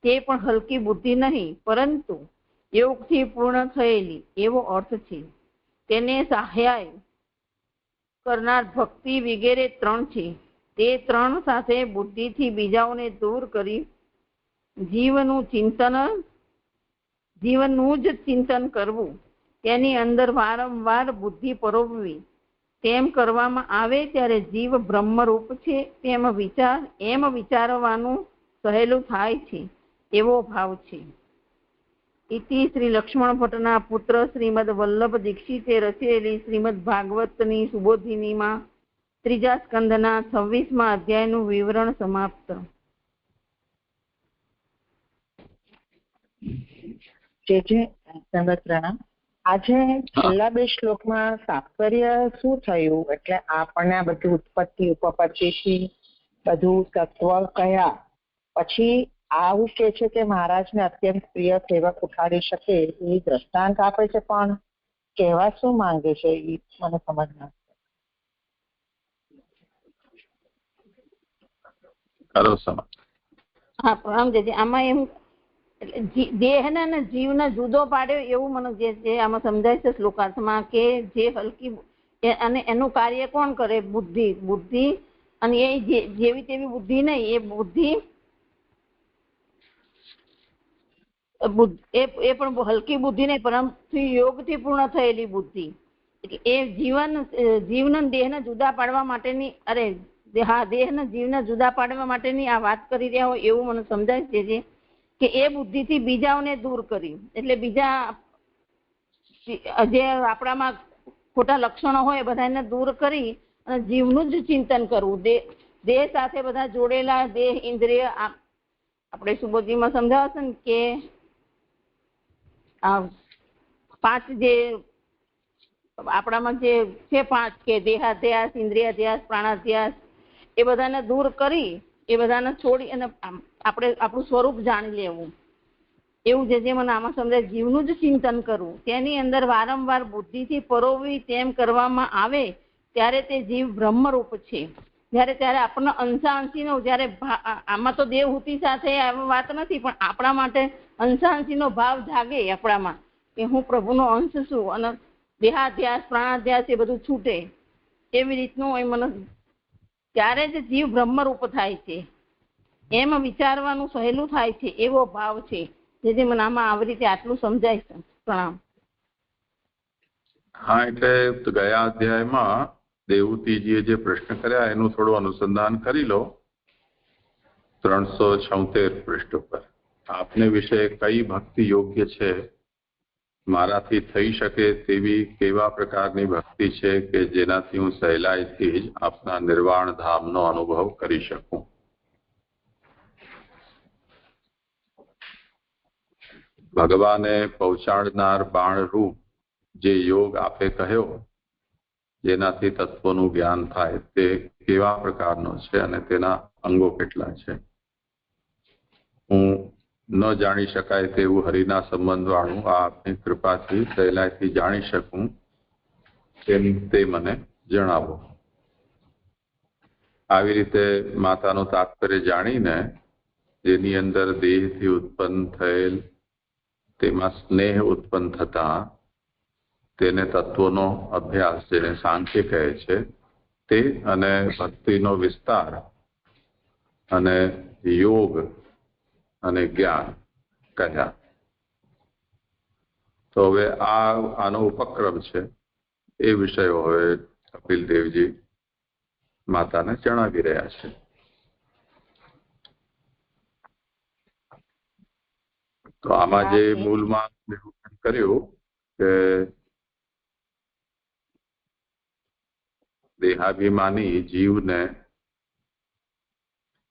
તે પણ હલકી બુદ્ધિ નહીં, પરંતુ યોગથી પૂર્ણ થયેલી એવો અર્થ છે. તેને સહાય કરનાર ભક્તિ વગેરે 3 છે. તે 3 સાથે બુદ્ધિથી બીજાઓને દૂર કરી જીવનું જ ચિંતન કરવું, તેની અંદર વારંવાર બુદ્ધિ પરોવવી. તેમ કરવામાં આવે ત્યારે જીવ બ્રહ્મરૂપ છે એમ વિચારવાનું સહેલું થાય છે એવો ભાવ છે. ઇતિ શ્રી લક્ષ્મણ ભટ્ટના પુત્ર શ્રીમદ વલ્લભ દીક્ષિતે રચેલી શ્રીમદ ભાગવતની સુબોધિનીમાં 3જા સ્કંદના 26મા અધ્યાયનું વિવરણ સમાપ્ત.
સંગત પ્રણામ. આજે છેલ્લા 2 શ્લોકમાં તાત્પર્ય શું થયું? એટલે આપણને આ બધું ઉત્પત્તિ ઉપપત્તિથી બધું તત્વ કયા, પછી આવું કે છે કે મહારાજને અત્યંત પ્રિય સેવક ઉઠાડી શકે એ દ્રષ્ટાંત આપે છે, પણ કહેવા શું માંગે છે એ મને સમજ ના.
હા પ્રણામ જેજી. આમાં એમ દેહને અને જીવને જુદો પાડ્યો એવું મને જે આમાં સમજાય છે શ્લોકાર્થમાં, કે જે હલકી અને એનું કાર્ય કોણ કરે? બુદ્ધિ. અને એ જેવી તેવી બુદ્ધિ નહીં, એ બુદ્ધિ એ પણ હલકી બુદ્ધિ નહીં, પરંતુ યોગથી પૂર્ણ થયેલી બુદ્ધિ. એટલે એ જીવન દેહને જુદા પાડવા માટેની દેહને જીવને જુદા પાડવા માટેની આ વાત કરી રહ્યા હોય એવું મને સમજાય છે કે એ બુદ્ધિથી બીજાઓને દૂર કરી, એટલે બીજા જે આપણામાં ખોટા લક્ષણો હોય બધાને દૂર કરી અને જીવનું જ ચિંતન કરવું. દેહ સાથે બધા જોડેલા દેહ ઇન્દ્રિય આપણે સુબોધીમાં સમજાવશે ને કે આ 5 જે આપણામાં જે છે 5 કે દેહાધ્યાસ, ઇન્દ્રિયાધ્યાસ, પ્રાણાધ્યાસ, એ બધાને દૂર કરી એ બધાને છોડી અને આપણે આપણું સ્વરૂપ જાણી લેવું એવું જે મને આમાં સમજાય. જીવનું જ ચિંતન કરવું, તેની અંદર વારંવાર બુદ્ધિથી પરોવવી. તેમ કરવામાં આવે ત્યારે તે જીવ બ્રહ્મરૂપ છે. ત્યારે આપણને અંશાંશીનો, જ્યારે આમાં તો દેવહૂતિ સાથે વાત નથી, પણ આપણા માટે અંશાંશીનો ભાવ જાગે આપણામાં કે હું પ્રભુનો અંશ છું અને દેહાધ્યાસ, પ્રાણાધ્યાસ એ બધું છૂટે. એવી રીતનું એ મને ત્યારે જ જીવ બ્રહ્મરૂપ થાય છે એમ વિચારવાનું સહેલું થાય છે એવો ભાવ છે. જે મને આમાં આવી રીતે આટલું સમજાય છે. પ્રણામ.
હા, એટલે ગયા અધ્યાયમાં દેવહૂતિજીએ જે પ્રશ્ન કર્યા એનું થોડું અનુસંધાન કરી લો. 376 પૃષ્ઠ ઉપર આપને વિશે કઈ ભક્તિ યોગ્ય છે, મારાથી થઈ શકે તેવી કેવા પ્રકારની ભક્તિ છે કે જેનાથી હું સહેલાઈથી જ આપના નિર્વાણ ધામનો અનુભવ કરી શકું. ભગવાને પહોંચાડનાર બાણરૂપ જે યોગ આપે કહ્યો, જેનાથી તત્વનું જ્ઞાન થાય, તે કેવા પ્રકારનો છે અને તેના અંગો કેટલા છે? હું ન જાણી શકાય તેવું હરિના સંબંધવાળું આ આપની કૃપાથી સહેલાઈથી જાણી શકું તેમ તે મને જણાવો. આવી રીતે માતાનું તાત્પર્ય જાણીને જેની અંદર દેહથી ઉત્પન્ન થયેલ તેમાં સ્નેહ ઉત્પન્ન થતા તેને તત્વનો અભ્યાસ, જેને સાંખ્ય કહે છે, તે અને ભક્તિનો વિસ્તાર અને યોગ અને જ્ઞાન કહ્યા. તો હવે આનો ઉપક્રમ છે એ વિષયો હવે કપિલ દેવજી માતાને જણાવી રહ્યા છે. તો આમાં જે મૂળમાં નિરૂપણ કર્યું કે દેહાભિમાની જીવને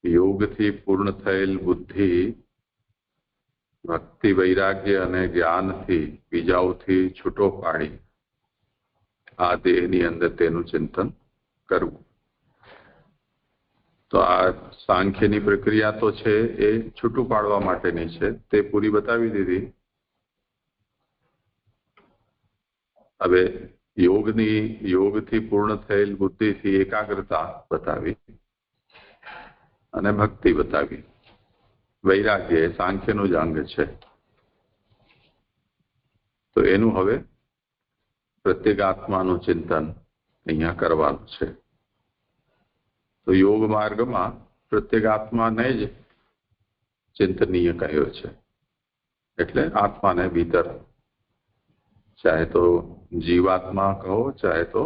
યોગથી પૂર્ણ થયેલ બુદ્ધિ ભક્તિ, વૈરાગ્ય અને જ્ઞાનથી બીજાઓથી છૂટો પાડી આ દેહની અંદર તેનું ચિંતન કરવું. તો આ સાંખ્યની પ્રક્રિયા તો છે એ છૂટું પાડવા માટેની છે, તે પૂરી બતાવી દીધી. હવે યોગથી પૂર્ણ થયેલ બુદ્ધિથી એકાગ્રતા બતાવી અને ભક્તિ બતાવી. વૈરાગ્ય એ સાંખ્યનું જ અંગ છે. તો એનું હવે પ્રત્યેગાત્માનું ચિંતન અહીંયા કરવાનું છે. તો યોગ માર્ગમાં પ્રત્યેગાત્માને જ ચિંતનીય કહ્યો છે. એટલે આત્માને ભીતર, ચાહે તો જીવાત્મા કહો, ચાહે તો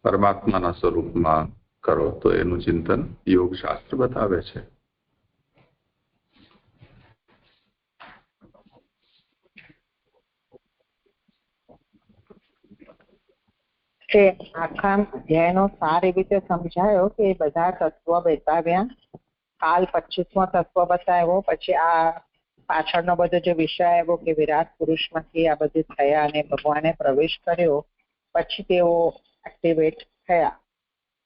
પરમાત્માના સ્વરૂપમાં કરો, તો એનું ચિંતન યોગ શાસ્ત્ર બતાવે છે.
તે આખા અધ્યાયનો સાર એવી રીતે સમજાયો કે બધા તત્વો બતાવ્યા. કાલ 25મો તત્વ બતાવ્યો, પછી આ પાછળનો બધો જે વિષય આવ્યો કે વિરાટ પુરુષમાંથી આ બધું થયા અને ભગવાને પ્રવેશ કર્યો, પછી તેઓ એક્ટિવેટ થયા.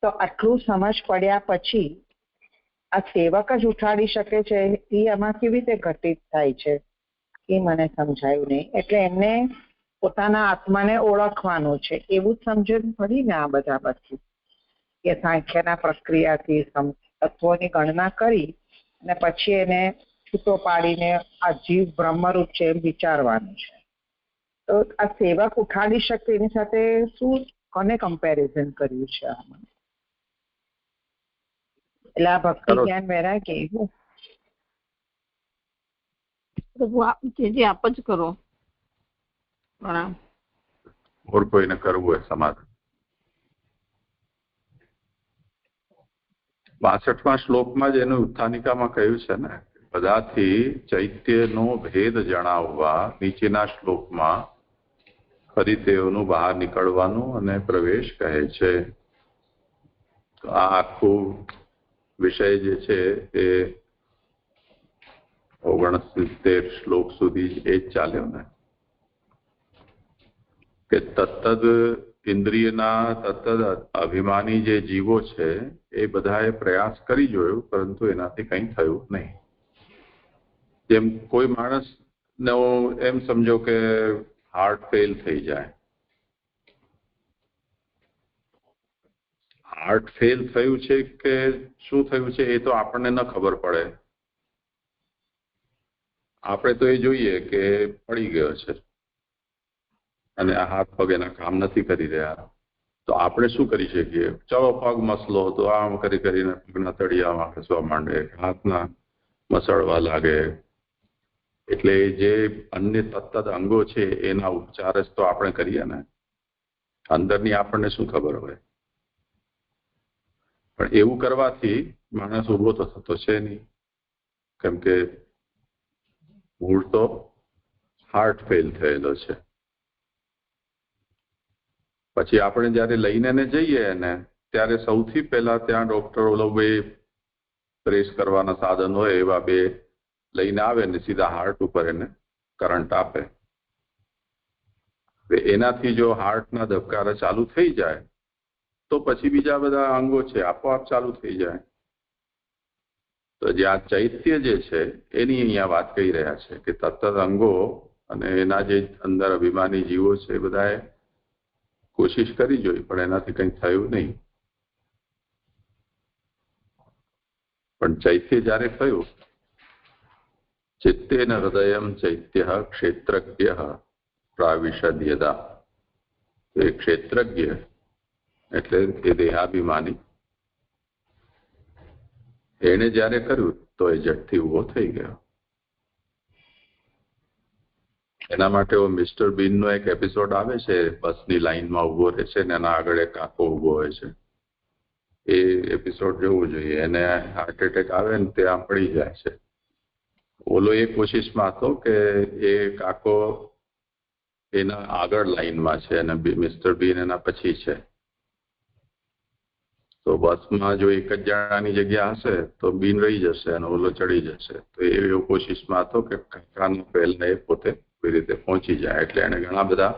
તો આટલું સમજ પડ્યા પછી આ સેવક જ ઉઠાડી શકે છે, એ આમાં કેવી રીતે ઘટિત થાય છે એ મને સમજાયું નહીં. એટલે એમને પોતાના આત્માને ઓળખવાનું છે એવું સમજણ પડી ને આ બધા પછી કે સાંખ્યના પ્રક્રિયાથી તત્વોની ગણના કરી અને પછી એને છૂટો પાડીને આ જીવ બ્રહ્મરૂપ છે એમ વિચારવાનું છે. તો આ સેવક ઉઠાડી શકે એની સાથે શું કોને કમ્પેરિઝન કર્યું છે આમાં? એટલે આ ભક્તિ જ્ઞાન વૈરાગ્ય એવું
જે આપ જ કરો.
और કોઈને કરવું હોય સમાધાન. 62મા શ્લોકમાં જ એનું ઉત્થાનિકામાં કહ્યું છે ને, બધાથી ચૈત્યનો ભેદ જણાવવા નીચેના શ્લોકમાં ફરી તેઓનું બહાર નીકળવાનું અને પ્રવેશ કહે છે. તો આ આખું વિષય જે છે એ 69 શ્લોક સુધી એ જ ચાલ્યો ને, કે તત્તદ ઇન્દ્રિયના તત્તદ અભિમાની જે જીવો છે એ બધાએ પ્રયાસ કરી જોયો, પરંતુ એનાથી કંઈ થયું નહીં. જેમ કોઈ માણસને એમ સમજો કે હાર્ટ ફેલ થઈ જાય. હાર્ટ ફેલ થયું છે કે શું થયું છે એ તો આપણને ન ખબર પડે. આપણે તો એ જોઈએ કે પડી ગયો છે અને આ હાથ પગ એના કામ નથી કરી રહ્યા, તો આપણે શું કરી શકીએ? ચલો પગ મસલો, તો આમ કરી કરીને પગના તળિયામાં ખસવા માંડે, હાથના મસળવા લાગે. એટલે જે અન્ય તત્તદ અંગો છે એના ઉપચાર જ તો આપણે કરીએ ને, અંદરની આપણને શું ખબર હોય? પણ એવું કરવાથી માણસ ઉભો તો થતો છે નહીં, કેમ કે મૂળ તો હાર્ટ ફેલ થયેલો છે. પછી આપણે જયારે લઈને જઈએ ને ત્યારે સૌથી પહેલા ત્યાં ડોક્ટર ઓલો બે પ્રેસ કરવાના સાધન હોય એવા બે લઈને આવે ને સીધા હાર્ટ ઉપર એને કરંટ આપે. એનાથી જો હાર્ટના ધબકારા ચાલુ થઈ જાય તો પછી બીજા બધા અંગો છે આપોઆપ ચાલુ થઈ જાય. તો જે આ ચૈત્ય જે છે એની અહીંયા વાત કહી રહ્યા છે કે તત્ત અંગો અને એના જે અંદર અભિમાની જીવો છે એ બધાએ કોશિશ કરી જોઈ, પણ એનાથી કંઈ થયું નહીં. પણ ચૈત્ય જયારે થયું, ચિત્તેન હૃદયમ ચૈત્ય ક્ષેત્રજ્ઞ પ્રાવિશદ્યદા. તો એ ક્ષેત્રજ્ઞ એટલે એ દેહાભિમાની, એને જયારે કર્યું તો એ ઝટથી ઉભો થઈ ગયો. એના માટે મિસ્ટર બીનનો એક એપિસોડ આવે છે, બસની લાઈનમાં ઉભો રહે છે ને એના આગળ એક કાકો ઉભો હોય છે. એ એપિસોડ જોવું જોઈએ. એને હાર્ટ એટેક આવે ને તે આમ પડી જાય છે. ઓલો એ કોશિશમાં હતો કે એ કાકો એના આગળ લાઈનમાં છે અને મિસ્ટર બીન એના પછી છે. તો બસમાં જો એક જ જણાની જગ્યા હશે તો બીન રહી જશે અને ઓલો ચડી જશે. તો એવો કોશિશમાં હતો કે કાકાના પહેલને એ પોતે કોઈ રીતે પહોંચી જાય. એટલે એને ઘણા બધા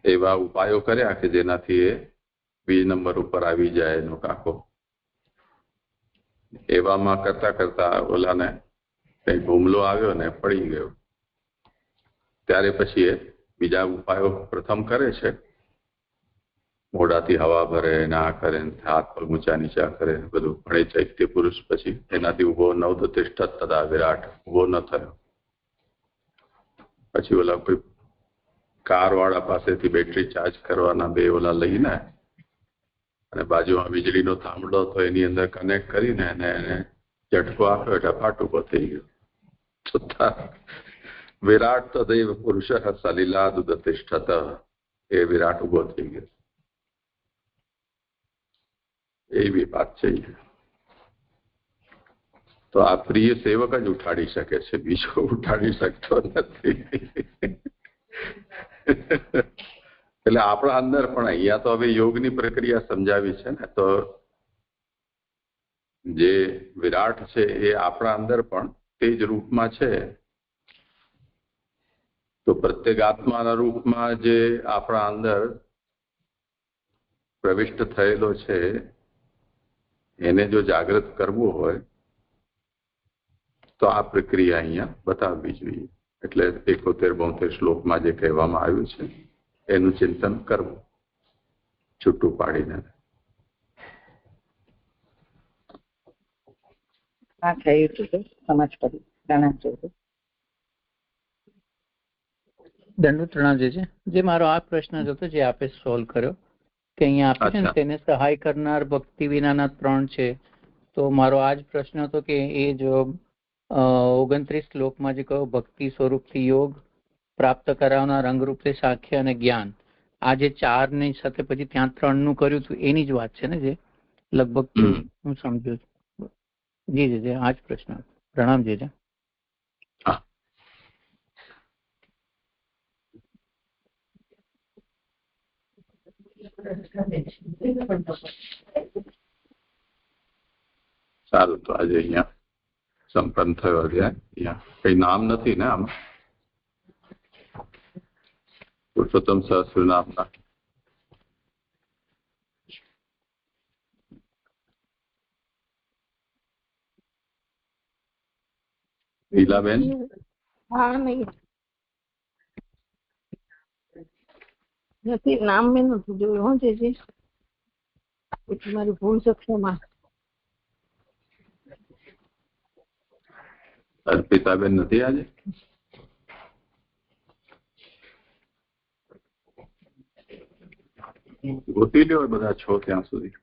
એવા ઉપાયો કર્યા કે જેનાથી એ 2 નંબર ઉપર આવી જાય એનો કાકો. એવામાં કરતા કરતા ઓલાને કંઈક હુમલો આવ્યો ને પડી ગયો. ત્યારે પછી એ બીજા ઉપાયો પ્રથમ કરે છે, મોઢાથી હવા ભરે, ના કરે, હાથ પગ ઊંચા નીચા કરે, બધું. પણ એ ચૈત્ય પુરુષ પછી એનાથી ઉભો નવદતિષ્ઠ તદા વિરાટ ઉભો ન થયો. પછી ઓલા કોઈ કાર વાળા પાસેથી બેટરી ચાર્જ કરવાના બે ઓલા લઈને અને બાજુમાં વીજળીનો થાંભલો તો એની અંદર કનેક્ટ કરીને એને ઝટકો આપ્યો એટલે ફાટ ઉભો થઈ ગયો. વિરાટ તદૈવ પુરુષ સલિલાદુદતિષ્ઠત, એ વિરાટ ઉભો થઈ ગયો. એવી વાત છે. તો આ પ્રિય સેવક જ ઉઠાડી શકે છે, બીજો ઉઠાડી શકતો નથી. એટલે આપણા અંદર પણ અહીંયા તો હવે યોગની પ્રક્રિયા સમજાવી છે ને, તો જે વિરાટ છે એ આપણા અંદર પણ તે જ રૂપમાં છે. તો પ્રત્યેગાત્માના રૂપમાં જે આપણા અંદર પ્રવિષ્ટ થયેલો છે એને જો જાગૃત કરવું હોય તો આ પ્રક્રિયા અહીંયા બતાવવી જોઈએ. એટલે 71-72 શ્લોકમાં જે કહેવામાં આવ્યું છે એનું ચિંતન કરવું છૂટું પાડીને.
હા, થયું હતું, સમજ પડી. પ્રણામ છે.
દંડવત પ્રણામ છે. જે મારો આ પ્રશ્ન હતો જે આપે સોલ્વ કર્યો કે અહીંયા આપે છે ને તેને સહાય કરનાર ભક્તિ વિનાના 3 છે, તો મારો આ જ પ્રશ્ન હતો કે એ જો 29 શ્લોકમાં જે કહ્યું ભક્તિ સ્વરૂપથી યોગ પ્રાપ્ત કરાવનાર અંગરૂપે સાખ્ય અને જ્ઞાન, આ જે 4 ની સાથે પછી ત્યાં 3 નું કર્યું હતું એની જ વાત છે ને, જે લગભગ હું સમજ્યો છું. જી જી આ જ પ્રશ્ન. પ્રણામ જી.
સારું, તો આજે અહીંયા સંપન્ન થયો અધ્યાય. અહીંયા કઈ નામ નથી ને આમાં? પુરુષોત્તમ સહસ્ર નામના લીલાબેન?
હા, નહીં નથી, નામ મેં નથી જોયું. હું છે મારી ભૂલ સક્ષમાં.
અર્પિતાબેન નથી આજે? ગોતી લ્યો બધા છો ત્યાં સુધી.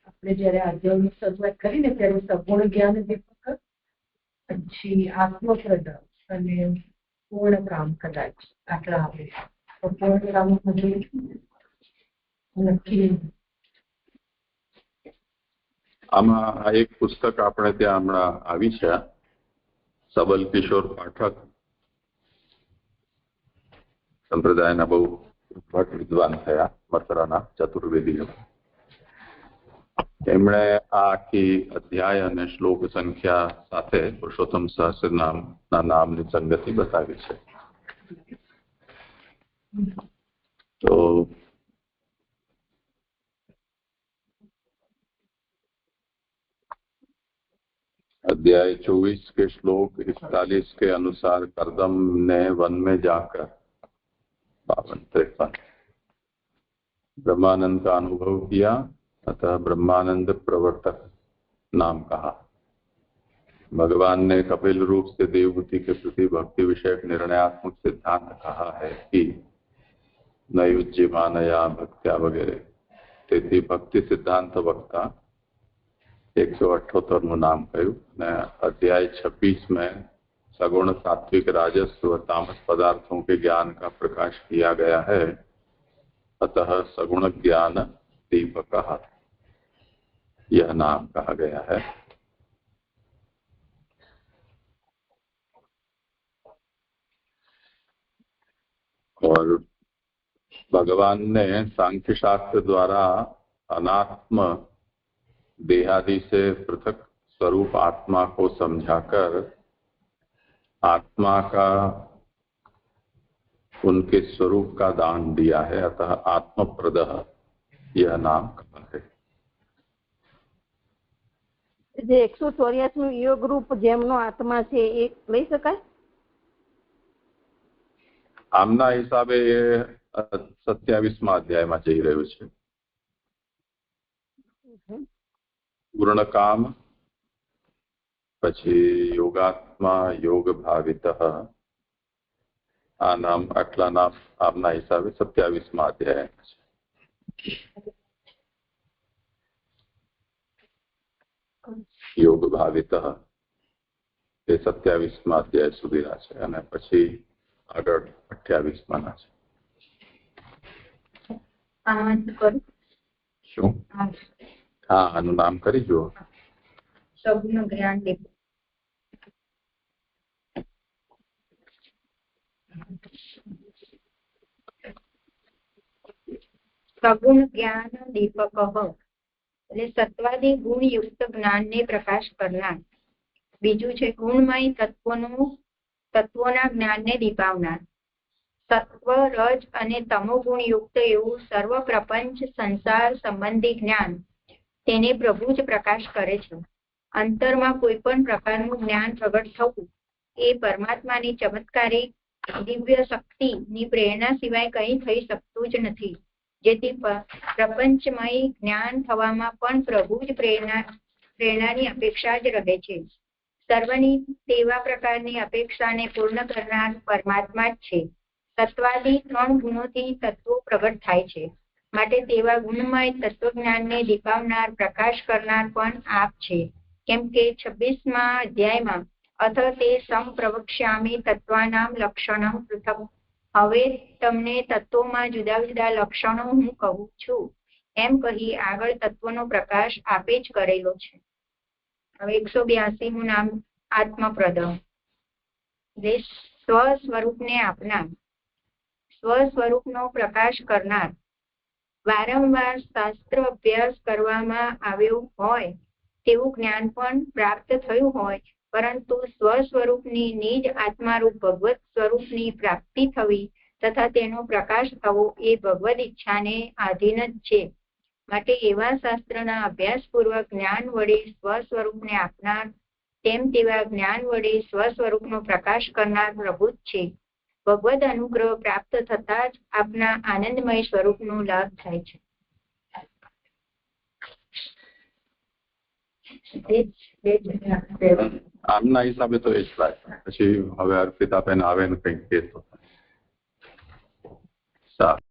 આપણે જયારે આધ્યાત્મિક શરૂઆત કરીને ત્યારે સગુણ જ્ઞાન દીપક, પછી આત્મપ્રદ અને પૂર્ણ કામ, કદાચ આટલા આવે. પૂર્ણ કામ નક્કી.
આમાં આ એક પુસ્તક આપણે ત્યાં હમણાં આવી છે, સબલ કિશોર પાઠક, સંપ્રદાયના બહુ ભટ્ટ વિદ્વાન થયા, મથુરાના ચતુર્વેદી. એમણે આ આખી અધ્યાય અને શ્લોક સંખ્યા સાથે પુરુષોત્તમ સહસ્ર નામના નામની સંગતિ બતાવી છે. તો अध्याय 24 के श्लोक 41 के अनुसार कर्दम ने वन में जाकर 52-53 ब्रह्मानंद का अनुभव किया, अतः ब्रह्मानंद प्रवर्तक नाम कहा. भगवान ने कपिल रूप से देवभूति के प्रति भक्ति विषयक निर्णयात्मक सिद्धांत कहा है कि नयुज्यमानया भक्त्या वगैरह. તેથી ભક્તિ સિદ્ધાંત વક્તા 178 नाम कहूँ. अध्याय 26 में सगुण सात्विक राजस व तामस पदार्थों के ज्ञान का प्रकाश किया गया है, अतः सगुण ज्ञान दीपक यह नाम कहा गया है. और भगवान ने सांख्य शास्त्र द्वारा अनात्म देहादि से पृथक स्वरूप आत्मा को समझाकर आत्मा का उनके स्वरूप का दान दिया है, अतः आत्मप्रद यह नाम कहा है.
જે 184 યોગ રૂપ જેમનો આત્મા છે એ લઈ શકાય?
આમના હિસાબે એ 27મા અધ્યાયમાં જઈ રહ્યું છે. પૂર્ણકામ, પછી યોગાત્મા, યોગ ભાવિત, આ નામ આટલા નામ આમના હિસાબે 27મા અધ્યાય છે. યોગ ભાવિત એ 27મા અધ્યાય સુધીના છે અને પછી આગળ 28મા ના છે. શું? હા, આનું નામ કરી જુઓ.
સગુણ જ્ઞાન દીપક. સગુણ જ્ઞાન દીપક એટલે સત્વાદી ગુણયુક્ત જ્ઞાનને પ્રકાશ કરનાર. બીજું છે ગુણમય તત્વોના જ્ઞાનને દીપાવનાર. સત્વ, રજ અને તમો ગુણયુક્ત એવું સર્વ પ્રપંચ સંસાર સંબંધી જ્ઞાન તેને પ્રભુ જ પ્રકાશ કરે છે. અંતરમાં કોઈ પણ પ્રકારનું જ્ઞાન પ્રગટ થવું એ પરમાત્માની ચમત્કારિક દિવ્ય શક્તિની પ્રેરણા સિવાય કંઈ થઈ શકતું જ નથી. જેથી પ્રપંચમય જ્ઞાન થવામાં પણ પ્રભુ જ પ્રેરણાની અપેક્ષા જ રહે છે. સર્વની તેવા પ્રકારની અપેક્ષાને પૂર્ણ કરનાર પરમાત્મા જ છે. તત્વાદી 3 ગુણોથી તત્વો પ્રગટ થાય છે. માટે તેવા ગુણમય તત્વજ્ઞાનને દીપાવનાર, પ્રકાશ કરનાર પણ આપ છે. કેમ કે 26મા અધ્યાયમાં અથ તે સંપ્રવક્ષ્યામિ તત્વાનામ લક્ષણમ પૃથક. હવે તમને તત્વોમાં જુદા જુદા લક્ષણો હું કહું છું એમ કહી આગળ તત્વોનો પ્રકાશ આપે જ કરેલો છે. હવે 182મું નામ આત્મપ્રદ. સ્વ સ્વરૂપને આપનાર, સ્વ સ્વરૂપનો પ્રકાશ કરનાર. વારંવાર શાસ્ત્ર અભ્યાસ કરવામાં આવ્યો હોય તેવું જ્ઞાન પણ પ્રાપ્ત થયું હોય, પરંતુ સ્વ સ્વરૂપની નિજ આત્મારૂપ ભગવત સ્વરૂપની પ્રાપ્તિ થવી તથા તેનો પ્રકાશ થવો એ ભગવદ ઈચ્છાને આધીન જ છે. માટે એવા શાસ્ત્રના અભ્યાસપૂર્વક જ્ઞાન વડે સ્વ સ્વરૂપને આપનાર, તેવા જ્ઞાન વડે સ્વ સ્વરૂપનો પ્રકાશ કરનાર પ્રભુ જ છે. ભગવદ અનુગ્રહ પ્રાપ્ત થતા જ આપના આનંદમય સ્વરૂપનો લાભ થાય છે.
આમના હિસાબે તો એ જ થાય. પછી હવે અર્પિતાબેન આવે ને કંઈક કે તો સારું.